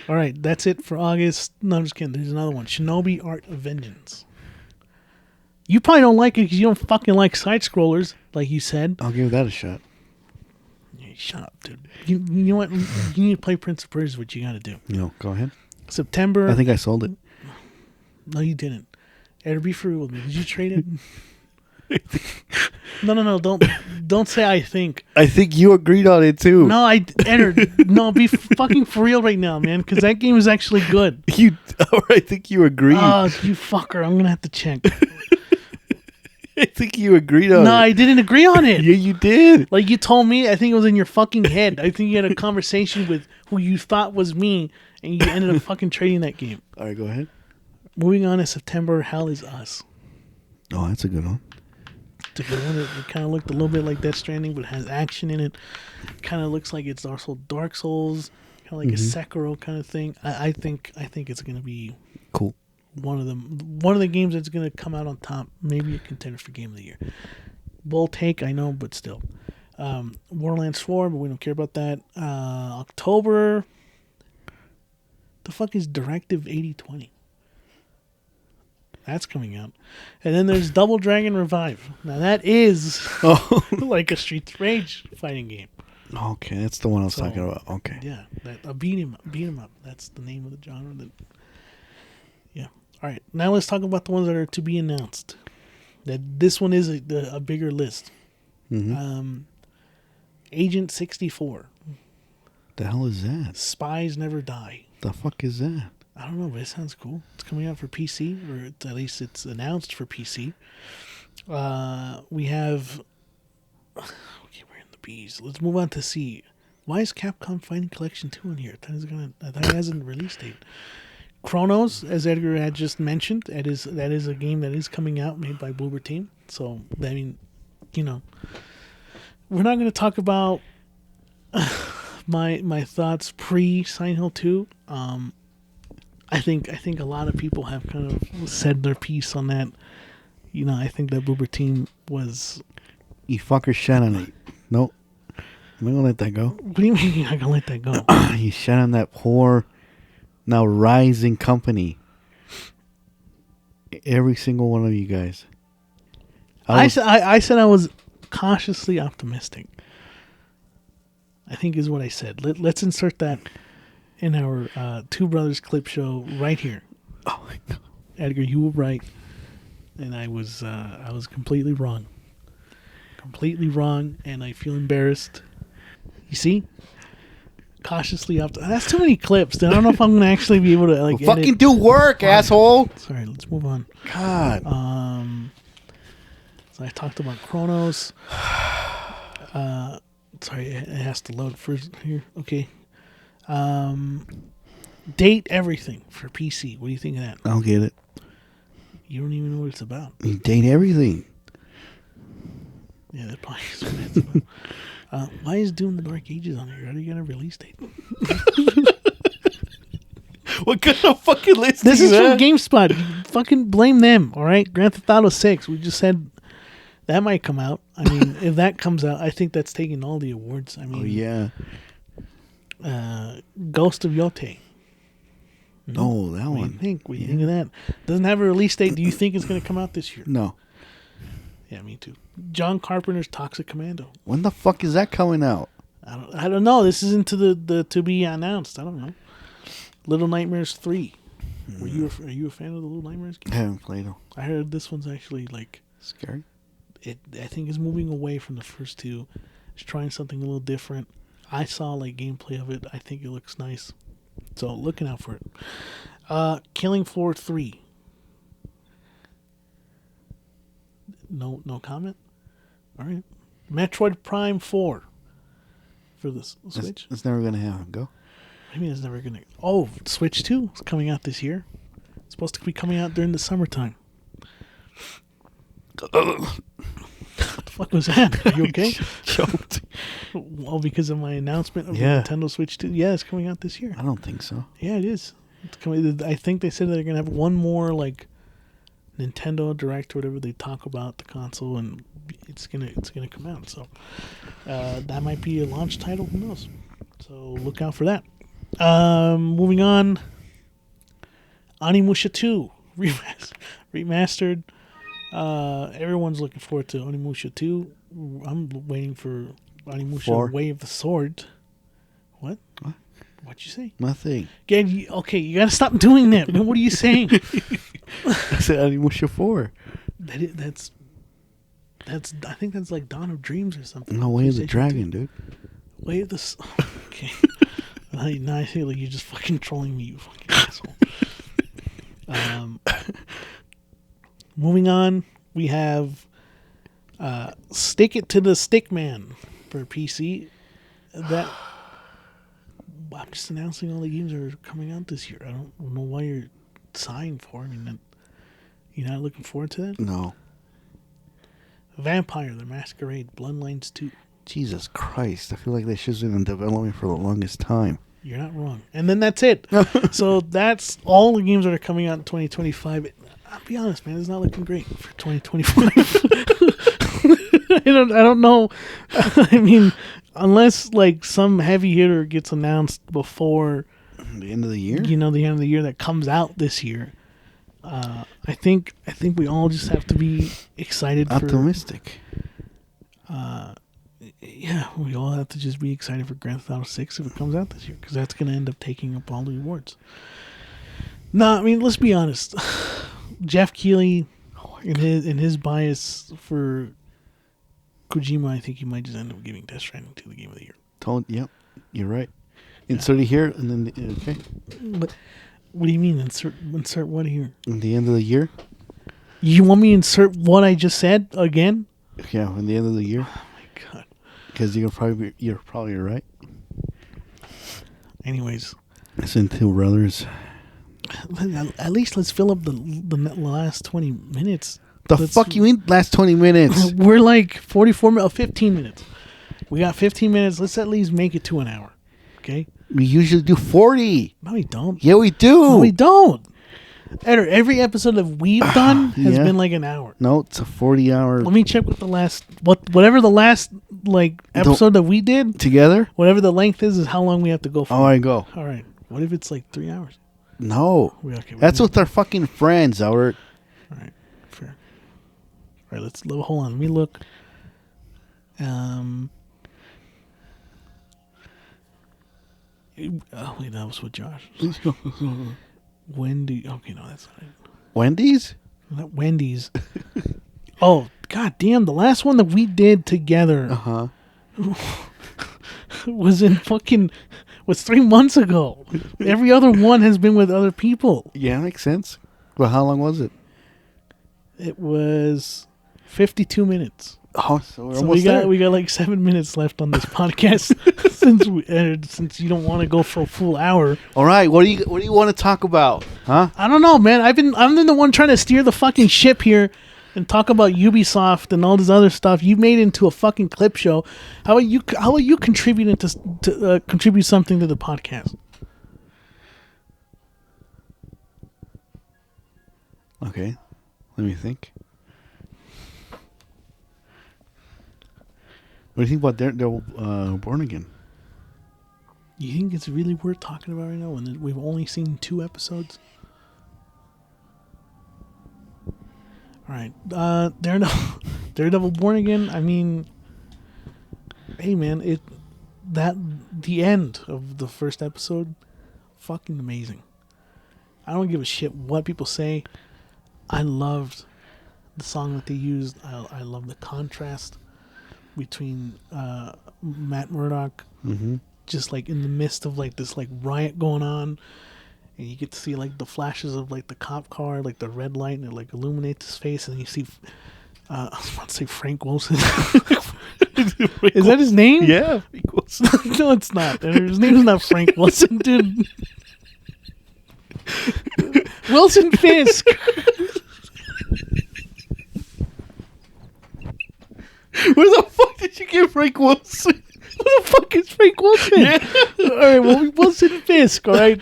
All right, that's it for August. No, I'm just kidding. There's another one. Shinobi Art of Vengeance. You probably don't like it because you don't fucking like side scrollers, like you said. I'll give that a shot. Yeah, shut up, dude. You know what? You need to play Prince of Persia. Is what you got to do. No, go ahead. September. I think I sold it. No, you didn't. Ed, be for real with me. Did you trade it? No. Don't say I think. I think you agreed on it too. No, no, be fucking for real right now, man, because that game is actually good. I think you agreed. Oh, you fucker. I'm going to have to check. I think you agreed on it. No, I didn't agree on it. Yeah, you did. Like you told me, I think it was in your fucking head. I think you had a conversation with who you thought was me, and you ended up fucking trading that game. All right, go ahead. Moving on to September, Hell is Us. Oh, that's a good one. It's a good one. It kind of looked a little bit like Death Stranding, but has action in it. Kind of looks like it's also Dark Souls, kind of like a Sekiro kind of thing. I think it's going to be cool. One of the games that's going to come out on top. Maybe a contender for Game of the Year. Bold take, I know, but still. Borderlands 4, but we don't care about that. October. The fuck is Directive 8020? That's coming out. And then there's Double Dragon Revive. Now that is like a Streets of Rage fighting game. Okay, that's the one I was talking about. Okay. Yeah, beat him up. That's the name of the genre. Yeah. All right. Now let's talk about the ones that are to be announced. This one is a bigger list. Agent 64. The hell is that? Spies Never Die. The fuck is that? I don't know, but it sounds cool. It's coming out for PC, or at least it's announced for PC. We have... Okay, we're in the B's. Let's move on to C. Why is Capcom Fighting Collection 2 in here? I thought it hasn't release date. Chronos, as Edgar had just mentioned, that is a game that is coming out, made by Bloober Team. So, I mean, you know, we're not going to talk about my thoughts pre Silent Hill 2. I think a lot of people have kind of said their piece on that. You know, I think that Bloober Team was... You fucker shat on it. Nope. I'm going to let that go. What do you mean I can let that go? You shat on that poor, now rising company. Every single one of you guys. I said I was cautiously optimistic. I think is what I said. Let's insert that in our Two Brothers clip show right here. Oh my God. Edgar, you were right, and I was completely wrong. Completely wrong, and I feel embarrassed. You see? Cautiously optimistic. That's too many clips. I don't know if I'm going to actually be able to like. Well, fucking do work, asshole. Sorry, let's move on. God. So I talked about Chronos. Sorry, it has to load first here. Okay. Date Everything for PC. What do you think of that? I'll get it. You don't even know what it's about. You date everything. Yeah, that probably is what it's about. Why is Doom the Dark Ages on here? How do you get a release date? What kind of fucking list This is from GameSpot. You fucking blame them, all right? Grand Theft Auto 6. We just said that might come out. I mean, if that comes out, I think that's taking all the awards. I mean, Oh, yeah. Ghost of Yote. Oh, that What do one. you think? What do you think of that? Doesn't have a release date. Do you think it's going to come out this year? No. Yeah, me too. John Carpenter's Toxic Commando. When the fuck is that coming out? I don't know. This isn't the to be announced. I don't know. Little Nightmares 3. Are you a fan of the Little Nightmares game? I haven't played them. I heard this one's actually like Scary? I think is moving away from the first two. It's trying something a little different. I saw like gameplay of it. I think it looks nice. So looking out for it. Killing Floor 3. No comment? Alright. Metroid Prime 4 for the Switch. It's never going to happen. Go. I mean, it's never gonna. Oh, Switch 2 is coming out this year. It's supposed to be coming out during the summertime. What the fuck was that? Are you okay? Choked. Well, because of my announcement of Yeah. the Nintendo Switch 2. Yeah, it's coming out this year. I don't think so. Yeah, it is. It's coming. I think they said they're gonna have one more like Nintendo Direct or whatever they talk about the console, and it's gonna come out. So that might be a launch title. Who knows? So look out for that. Moving on. Onimusha 2 remastered. Everyone's looking forward to Onimusha 2. I'm waiting for Onimusha 4. Way of the Sword. What? What? What'd you say? Nothing. Again, you gotta stop doing that. Man, what are you saying? I said Onimusha 4. That's. I think that's like Dawn of Dreams or something. No, Way of the PlayStation Dragon, 2. dude. Way of the. Okay. Now I feel like you're just fucking trolling me, you fucking asshole. Moving on, we have Stick It to the Stickman for PC. That I'm just announcing all the games that are coming out this year. I don't know why you're sighing for. I mean, you're not looking forward to that? No. Vampire: The Masquerade Bloodlines 2. Jesus Christ. I feel like they should have been in development for the longest time. You're not wrong. And then that's it. So that's all the games that are coming out in 2025. I'll be honest, man, it's not looking great for 2025. I don't know. I mean, unless like some heavy hitter gets announced before The end of the year? the end of the year that comes out this year. I think we all just have to be excited. Optimistic. Yeah, we all have to just be excited for Grand Theft Auto 6 if it comes out this year, because that's going to end up taking up all the awards. No, I mean, let's be honest. Jeff Keighley, in his bias for Kojima, I think he might just end up giving Death Stranding to the Game of the Year. Yep, you're right. Insert it here, and then okay. But what do you mean insert what here? In the end of the year. You want me to insert what I just said again? Yeah, in the end of the year. Oh my god. Because you're probably right. Anyways, Listen, Two Brothers. at least let's fill up the last 20 minutes. Fuck you mean last 20 minutes? We're like 15 minutes. We got 15 minutes. Let's at least make it to an hour. Okay? We usually do 40. No, we don't. Yeah, we do. No, we don't. Every episode that we've done has Yeah. been like an hour. No, it's a 40-hour Let me check what the last whatever the last like episode that we did. together. Whatever the length is how long we have to go for. Oh, I go. All right. What if it's like 3 hours? No, Okay, that's with our fucking friends, Albert. All right, fair. All right, hold on. Let me look. Oh wait, that was with Josh. Wendy. Okay, no, that's not it. Wendy's. Not Wendy's. Oh, god damn! The last one that we did together was 3 months ago. Every other one has been with other people. Yeah, makes sense. Well, how long was it? It was 52 minutes. Oh, so we're So almost there. we got like 7 minins left on this podcast since you don't want to go for a full hour. All right, what do you want to talk about? Huh? I don't know, man. I'm the one trying to steer the fucking ship here and talk about Ubisoft and all this other stuff. You made it into a fucking clip show. How about you contributing to contribute something to the podcast? Okay, let me think. What do you think about Daredevil Born Again? You think it's really worth talking about right now when we've only seen 2 episodes? All right, Daredevil Born Again. I mean, hey man, the end of the first episode, fucking amazing. I don't give a shit what people say. I loved the song that they used. I love the contrast between Matt Murdock, just like in the midst of like this like riot going on, and you get to see like the flashes of like the cop car, like the red light, and it like illuminates his face, and you see I was about to say Frank Wilson. Is that his name? Yeah, Frank Wilson. No, it's not. His name is not Frank Wilson, dude. Wilson Fisk. Where the fuck did you get Frank Wilson? Who the fuck is Frank Wilson? Yeah. All right, well, Wilson Fisk, all right?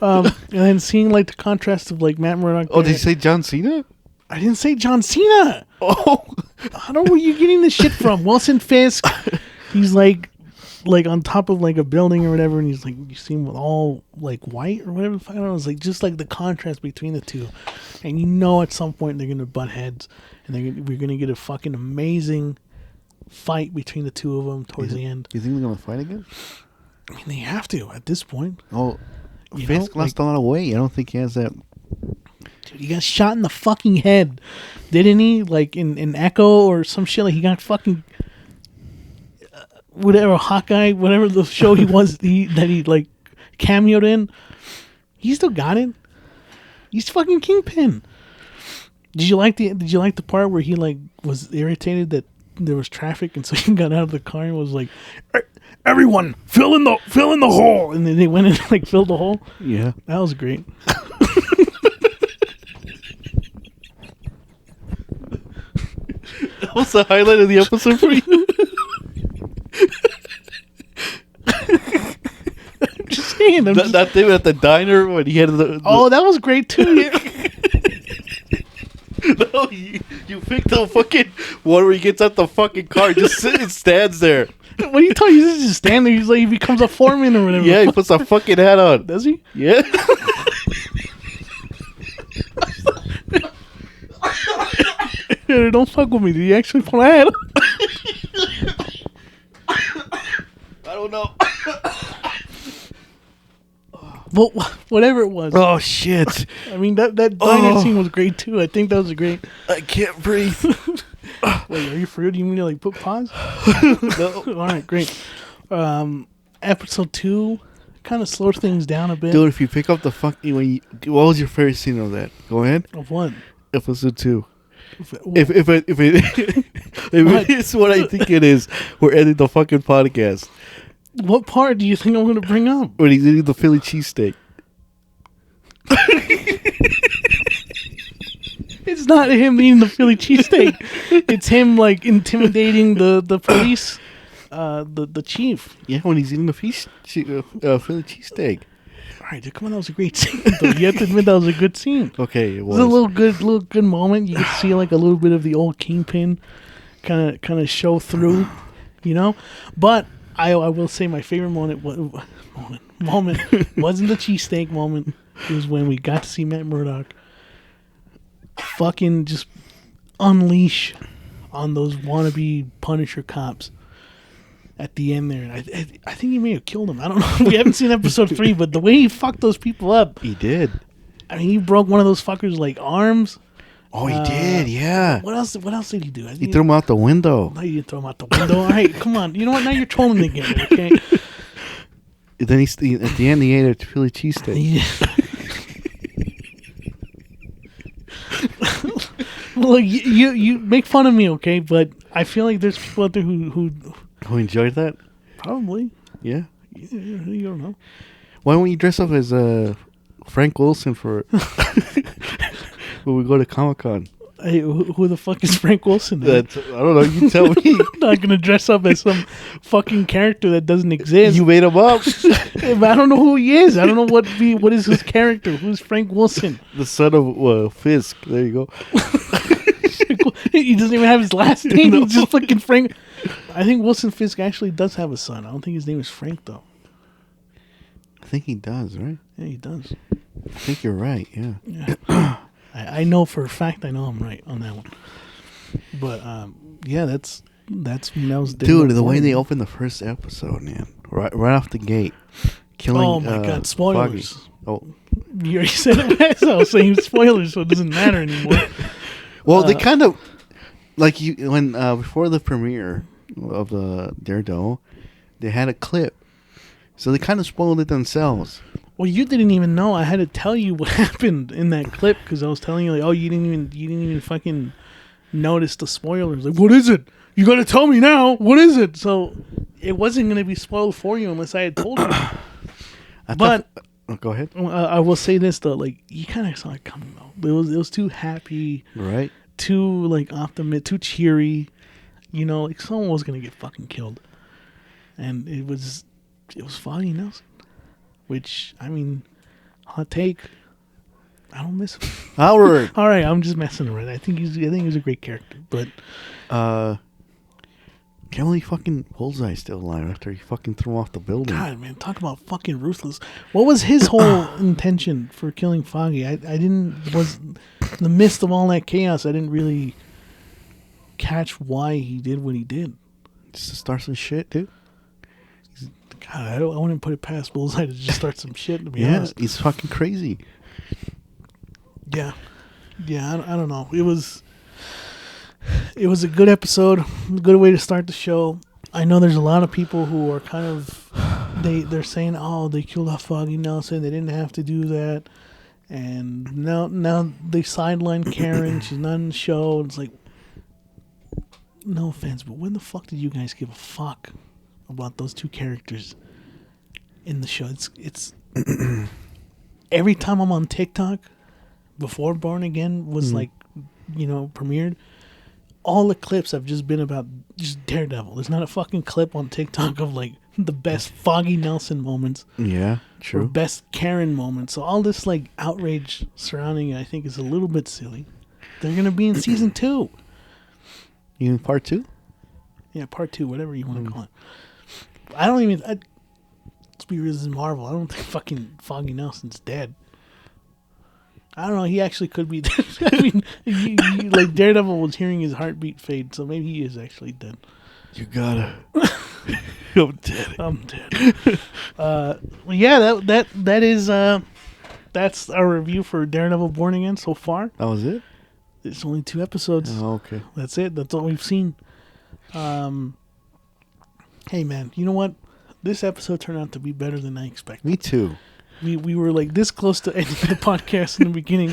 And then seeing, like, the contrast of, like, Matt Murdock. Oh, did you say John Cena? I didn't say John Cena. Oh. I don't know where you're getting this shit from. Wilson Fisk, he's, like on top of, like, a building or whatever, and he's, like, you see him with all, like, white or whatever. I don't know. It's, like, just, like, the contrast between the two. And you know at some point they're going to butt heads, and we're going to get a fucking amazing fight between the two of them towards the end. You think they're gonna fight again? I mean, they have to at this point. Oh, You Fisk know, lost a lot of weight. I don't think he has that. Dude, he got shot in the fucking head, didn't he? Like in Echo or some shit. Like he got fucking whatever Hawkeye, whatever the show he was that he like cameoed in. He still got it. He's fucking Kingpin. Did you like the part where he like was irritated that there was traffic, and so he got out of the car and was like, "Everyone, fill in the hole," and then they went and like filled the hole. Yeah, that was great. That was the highlight of the episode for you. I'm just saying. That thing at the diner when he had the oh, that was great too. Yeah. No, you picked the fucking one where he gets out the fucking car, just sits and stands there. What are you talking? He's just standing there. He's like, he becomes a foreman or whatever. Yeah, he puts a fucking hat on. Does he? Yeah. Don't fuck with me. Did he actually put a hat on? I don't know. Well, whatever it was. Oh shit! I mean that diner scene was great too. I think that was great. I can't breathe. Wait, are you for real? Do you mean to like put pause? No. All right, great. Episode 2 kind of slows things down a bit. Dude, if you pick up the fucking what was your favorite scene of that? Go ahead. Of what? Episode 2. If It is what I think it is, we're ending the fucking podcast. What part do you think I'm going to bring up? When he's eating the Philly cheesesteak. It's not him eating the Philly cheesesteak. It's him like intimidating the police, the chief. Yeah, when he's eating the Philly cheesesteak. All right, dude, come on, that was a great scene. Though. You have to admit that was a good scene. Okay, it was. It was a little good moment. You could see like a little bit of the old Kingpin kind of show through, you know. But I will say my favorite moment wasn't the cheesesteak moment. It was when we got to see Matt Murdock fucking just unleash on those wannabe Punisher cops at the end there. And I think he may have killed him. I don't know. We haven't seen episode 3, but the way he fucked those people up. He did. I mean, he broke one of those fuckers like arms. Oh, he did, yeah. What else did he do? He threw him out the window. No, you didn't throw him out the window. All right, come on. You know what? Now you're trolling again, okay? Then at the end, he ate a Philly cheesesteak. Look, you make fun of me, okay? But I feel like there's people out there who enjoyed that. Probably. Yeah. You don't know. Why don't you dress up as Frank Wilson for when we go to Comic-Con? Hey, who the fuck is Frank Wilson? I don't know. You tell me. I'm not gonna dress up as some fucking character that doesn't exist. You made him up. I don't know who he is. I don't know what is his character. Who's Frank Wilson? The son of Fisk. There you go. He doesn't even have his last name. No. He's just fucking Frank. I think Wilson Fisk actually does have a son. I don't think his name is Frank though. I think he does, right? Yeah, he does. I think you're right. Yeah. I know for a fact I know I'm right on that one. But yeah, that was dude. The way they opened the first episode, man, right off the gate, killing. Oh my god! Spoilers. Foggy. Oh, you already said it myself, saying spoilers, so it doesn't matter anymore. Well, they kind of like when before the premiere of the Daredevil, they had a clip, so they kind of spoiled it themselves. Well, you didn't even know. I had to tell you what happened in that clip because I was telling you like, oh, you didn't even fucking notice the spoilers. Like, what is it? You got to tell me now. What is it? So it wasn't going to be spoiled for you unless I had told you. Go ahead. I will say this though, like you kind of saw it coming though. It was too happy, right? Too like optimistic, too cheery. You know, like someone was going to get fucking killed, and it was Foggy Nelson. Which, I mean, hot take. I don't miss him. Howard. All right, I'm just messing around. I think he's a great character, but can't believe fucking Bullseye's still alive after he fucking threw him off the building. God, man, talk about fucking ruthless. What was his whole intention for killing Foggy? I didn't was in the midst of all that chaos. I didn't really catch why he did what he did. Just to start some shit, dude. God, I wouldn't put it past Bullseye to just start some shit, to be honest. He's fucking crazy. Yeah. I don't know. It was a good episode, a good way to start the show. I know there's a lot of people who are kind of they're saying, oh, they killed off Foggy Nelson. They didn't have to do that, and now they sidelined Karen. She's not in the show. It's like, no offense, but when the fuck did you guys give a fuck about those two characters in the show? It's every time I'm on TikTok before Born Again was like, premiered, all the clips have just been about just Daredevil. There's not a fucking clip on TikTok of like the best Foggy Nelson moments. Yeah, true. Or best Karen moments. So all this like outrage surrounding it, I think, is a little bit silly. They're gonna be in season 2. You in part 2? Yeah, part 2, whatever you want to call it. I don't even. Let's be real, this is Marvel. I don't think fucking Foggy Nelson's dead. I don't know. He actually could be dead. I mean, like Daredevil was hearing his heartbeat fade, so maybe he is actually dead. You gotta. I'm dead. I'm dead. Yeah, that is that's our review for Daredevil Born Again so far. That was it. It's only 2 episodes. Oh, okay. That's it. That's all we've seen. Hey, man, you know what? This episode turned out to be better than I expected. Me too. We were like this close to ending the podcast in the beginning.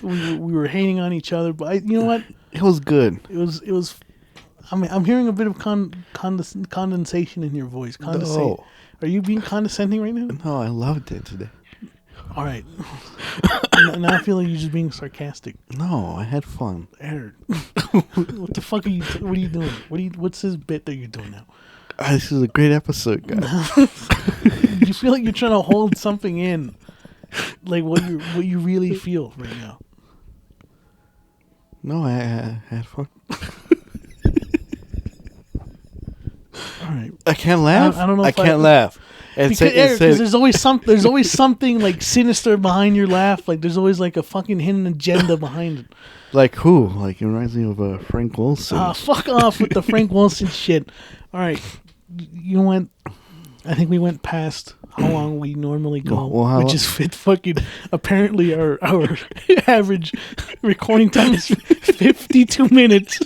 We were hating on each other, but you know what? It was good. It was. I mean, I'm hearing a bit of condensation in your voice. No. Are you being condescending right now? No, I loved it today. All right. Now I feel like you're just being sarcastic. No, I had fun. Eric, what the fuck are you? What are you doing? What's this bit that you're doing now? This is a great episode, guys. You feel like you're trying to hold something in, like what you really feel right now. No, I had fun. All right. I can't laugh. I don't know. I can't laugh. Because there's always something like sinister behind your laugh. Like there's always like a fucking hidden agenda behind it. Like who? Like it reminds me of Frank Wilson. Fuck off with the Frank Wilson shit. All right, you went. I think we went past how long we normally go, Well, which is fucking. Apparently, our average recording time is 52 minutes.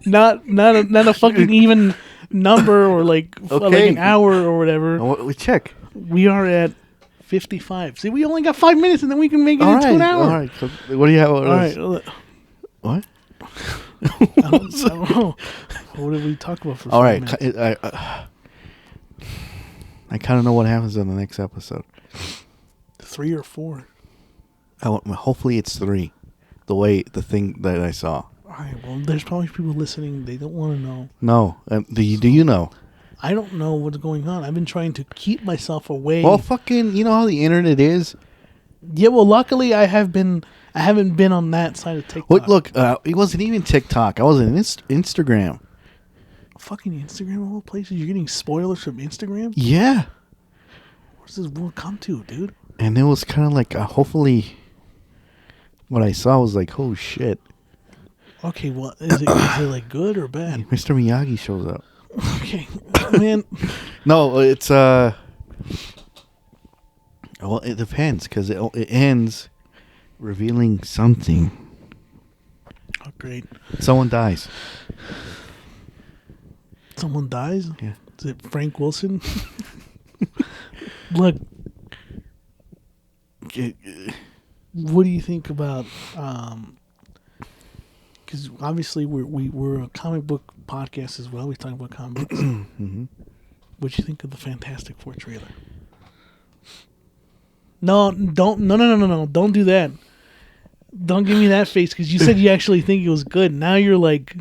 Not a fucking even number or like an hour or whatever. We check. We are at 55. See, we only got 5 minutes, and then we can make it into an hour. All right. So what do you have? All right. What? I don't know. What did we talk about for 5 All right. minutes? I kind of know what happens in the next episode. 3 or 4. Hopefully it's 3. The thing that I saw. All right. Well, there's probably people listening. They don't want to know. No. Do you know? I don't know what's going on. I've been trying to keep myself away. Well, fucking, you know how the internet is. Yeah. Well, luckily I haven't been on that side of TikTok. Look, it wasn't even TikTok. I was on Instagram. Fucking Instagram of all places. You're getting spoilers from Instagram. Yeah. Where's this world come to, dude? And it was kind of like, hopefully, what I saw was like, oh shit. Okay, well, is it like good or bad? Mr. Miyagi shows up. Okay, man. No, it's well, it depends because it ends revealing something. Oh, great. Someone dies. Someone dies? Yeah. Is it Frank Wilson? Look, what do you think about? Because obviously we're a comic book podcast as well. We talk about comic books. Mm-hmm. What do you think of the Fantastic Four trailer? No, don't do that. Don't give me that face because you said you actually think it was good. Now you're like,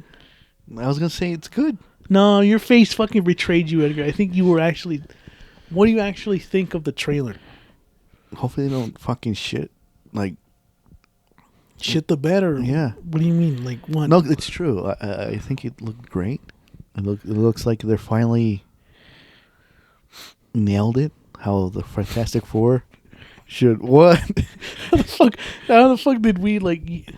I was gonna say it's good. No, your face fucking betrayed you, Edgar. I think you were actually. What do you actually think of the trailer? Hopefully they don't fucking shit. Like shit the bed or yeah. What do you mean? Like what? No, it's true. I think it looked great. It looks like they're finally nailed it. How the Fantastic Four should what? How the fuck did we like?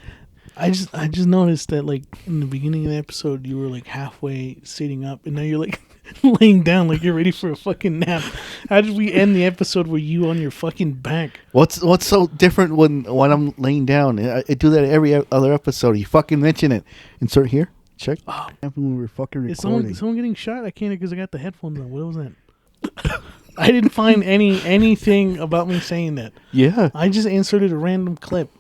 I just noticed that like in the beginning of the episode you were like halfway sitting up and now you're like laying down like you're ready for a fucking nap. How did we end the episode with you on your fucking back? What's so different when I'm laying down? I do that every other episode. You fucking mention it. Insert here. Check. Oh, happened when we were fucking recording. Is someone getting shot? I can't because I got the headphones on. What was that? I didn't find anything about me saying that. Yeah. I just inserted a random clip.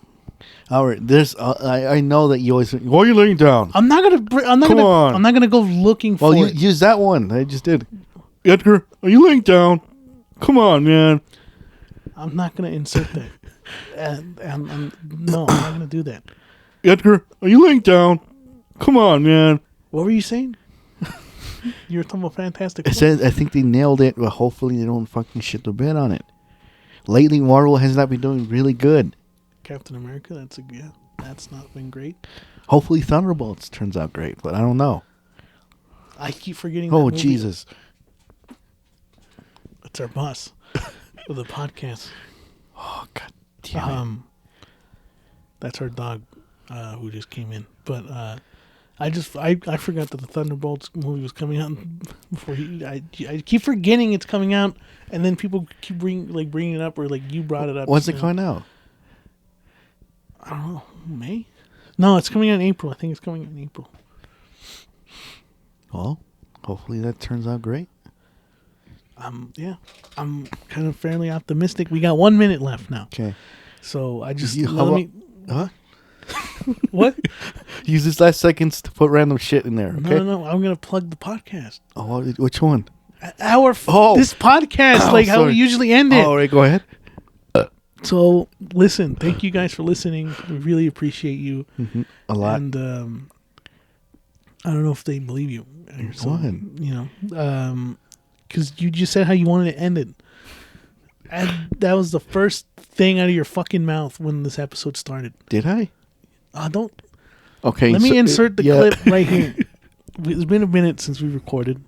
All right, there's. I know that you always. Why are you laying down? I'm not gonna go looking for it. Use that one. I just did. Edgar, are you laying down? Come on, man. I'm not gonna insert that. No, I'm not gonna do that. Edgar, are you laying down? Come on, man. What were you saying? You were talking about Fantastic Four. I think they nailed it, but hopefully they don't fucking shit the bed on it. Lately, Marvel has not been doing really good. Captain America, that's not been great. Hopefully Thunderbolts turns out great, but I don't know. I keep forgetting. Oh, Jesus. It's our boss of the podcast. Oh, God damn it. That's our dog who just came in. But I forgot that the Thunderbolts movie was coming out before I keep forgetting it's coming out, and then people keep bringing it up, or like you brought it up. When's it coming out? I don't know. May? No, it's coming out in April. I think it's coming out in April. Well, hopefully that turns out great. Yeah, I'm kind of fairly optimistic. We got 1 minute left now. Okay. So I just How let me. Huh? What? Use this last seconds to put random shit in there, okay? No. I'm gonna plug the podcast. Oh, which one? This podcast, like how sorry. we usually end it. All right, go ahead. So listen, thank you guys for listening. We really appreciate you. A lot. And I don't know if they believe you. So, What? Because you just said how you wanted to end it. And that was the first thing out of your fucking mouth when this episode started. Did I? Don't. Okay. Let me insert the yeah. clip right here. It's been a minute since we recorded.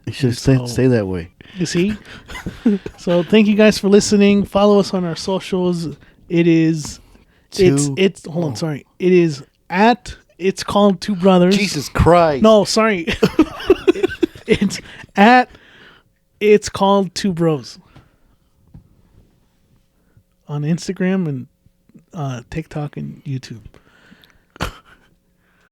You should say that way. You see? So thank you guys for listening. Follow us on our socials. It is hold on, sorry. It is at It's Called Two Brothers. Jesus Christ. No, sorry. It's at It's Called Two Bros. On Instagram and TikTok and YouTube.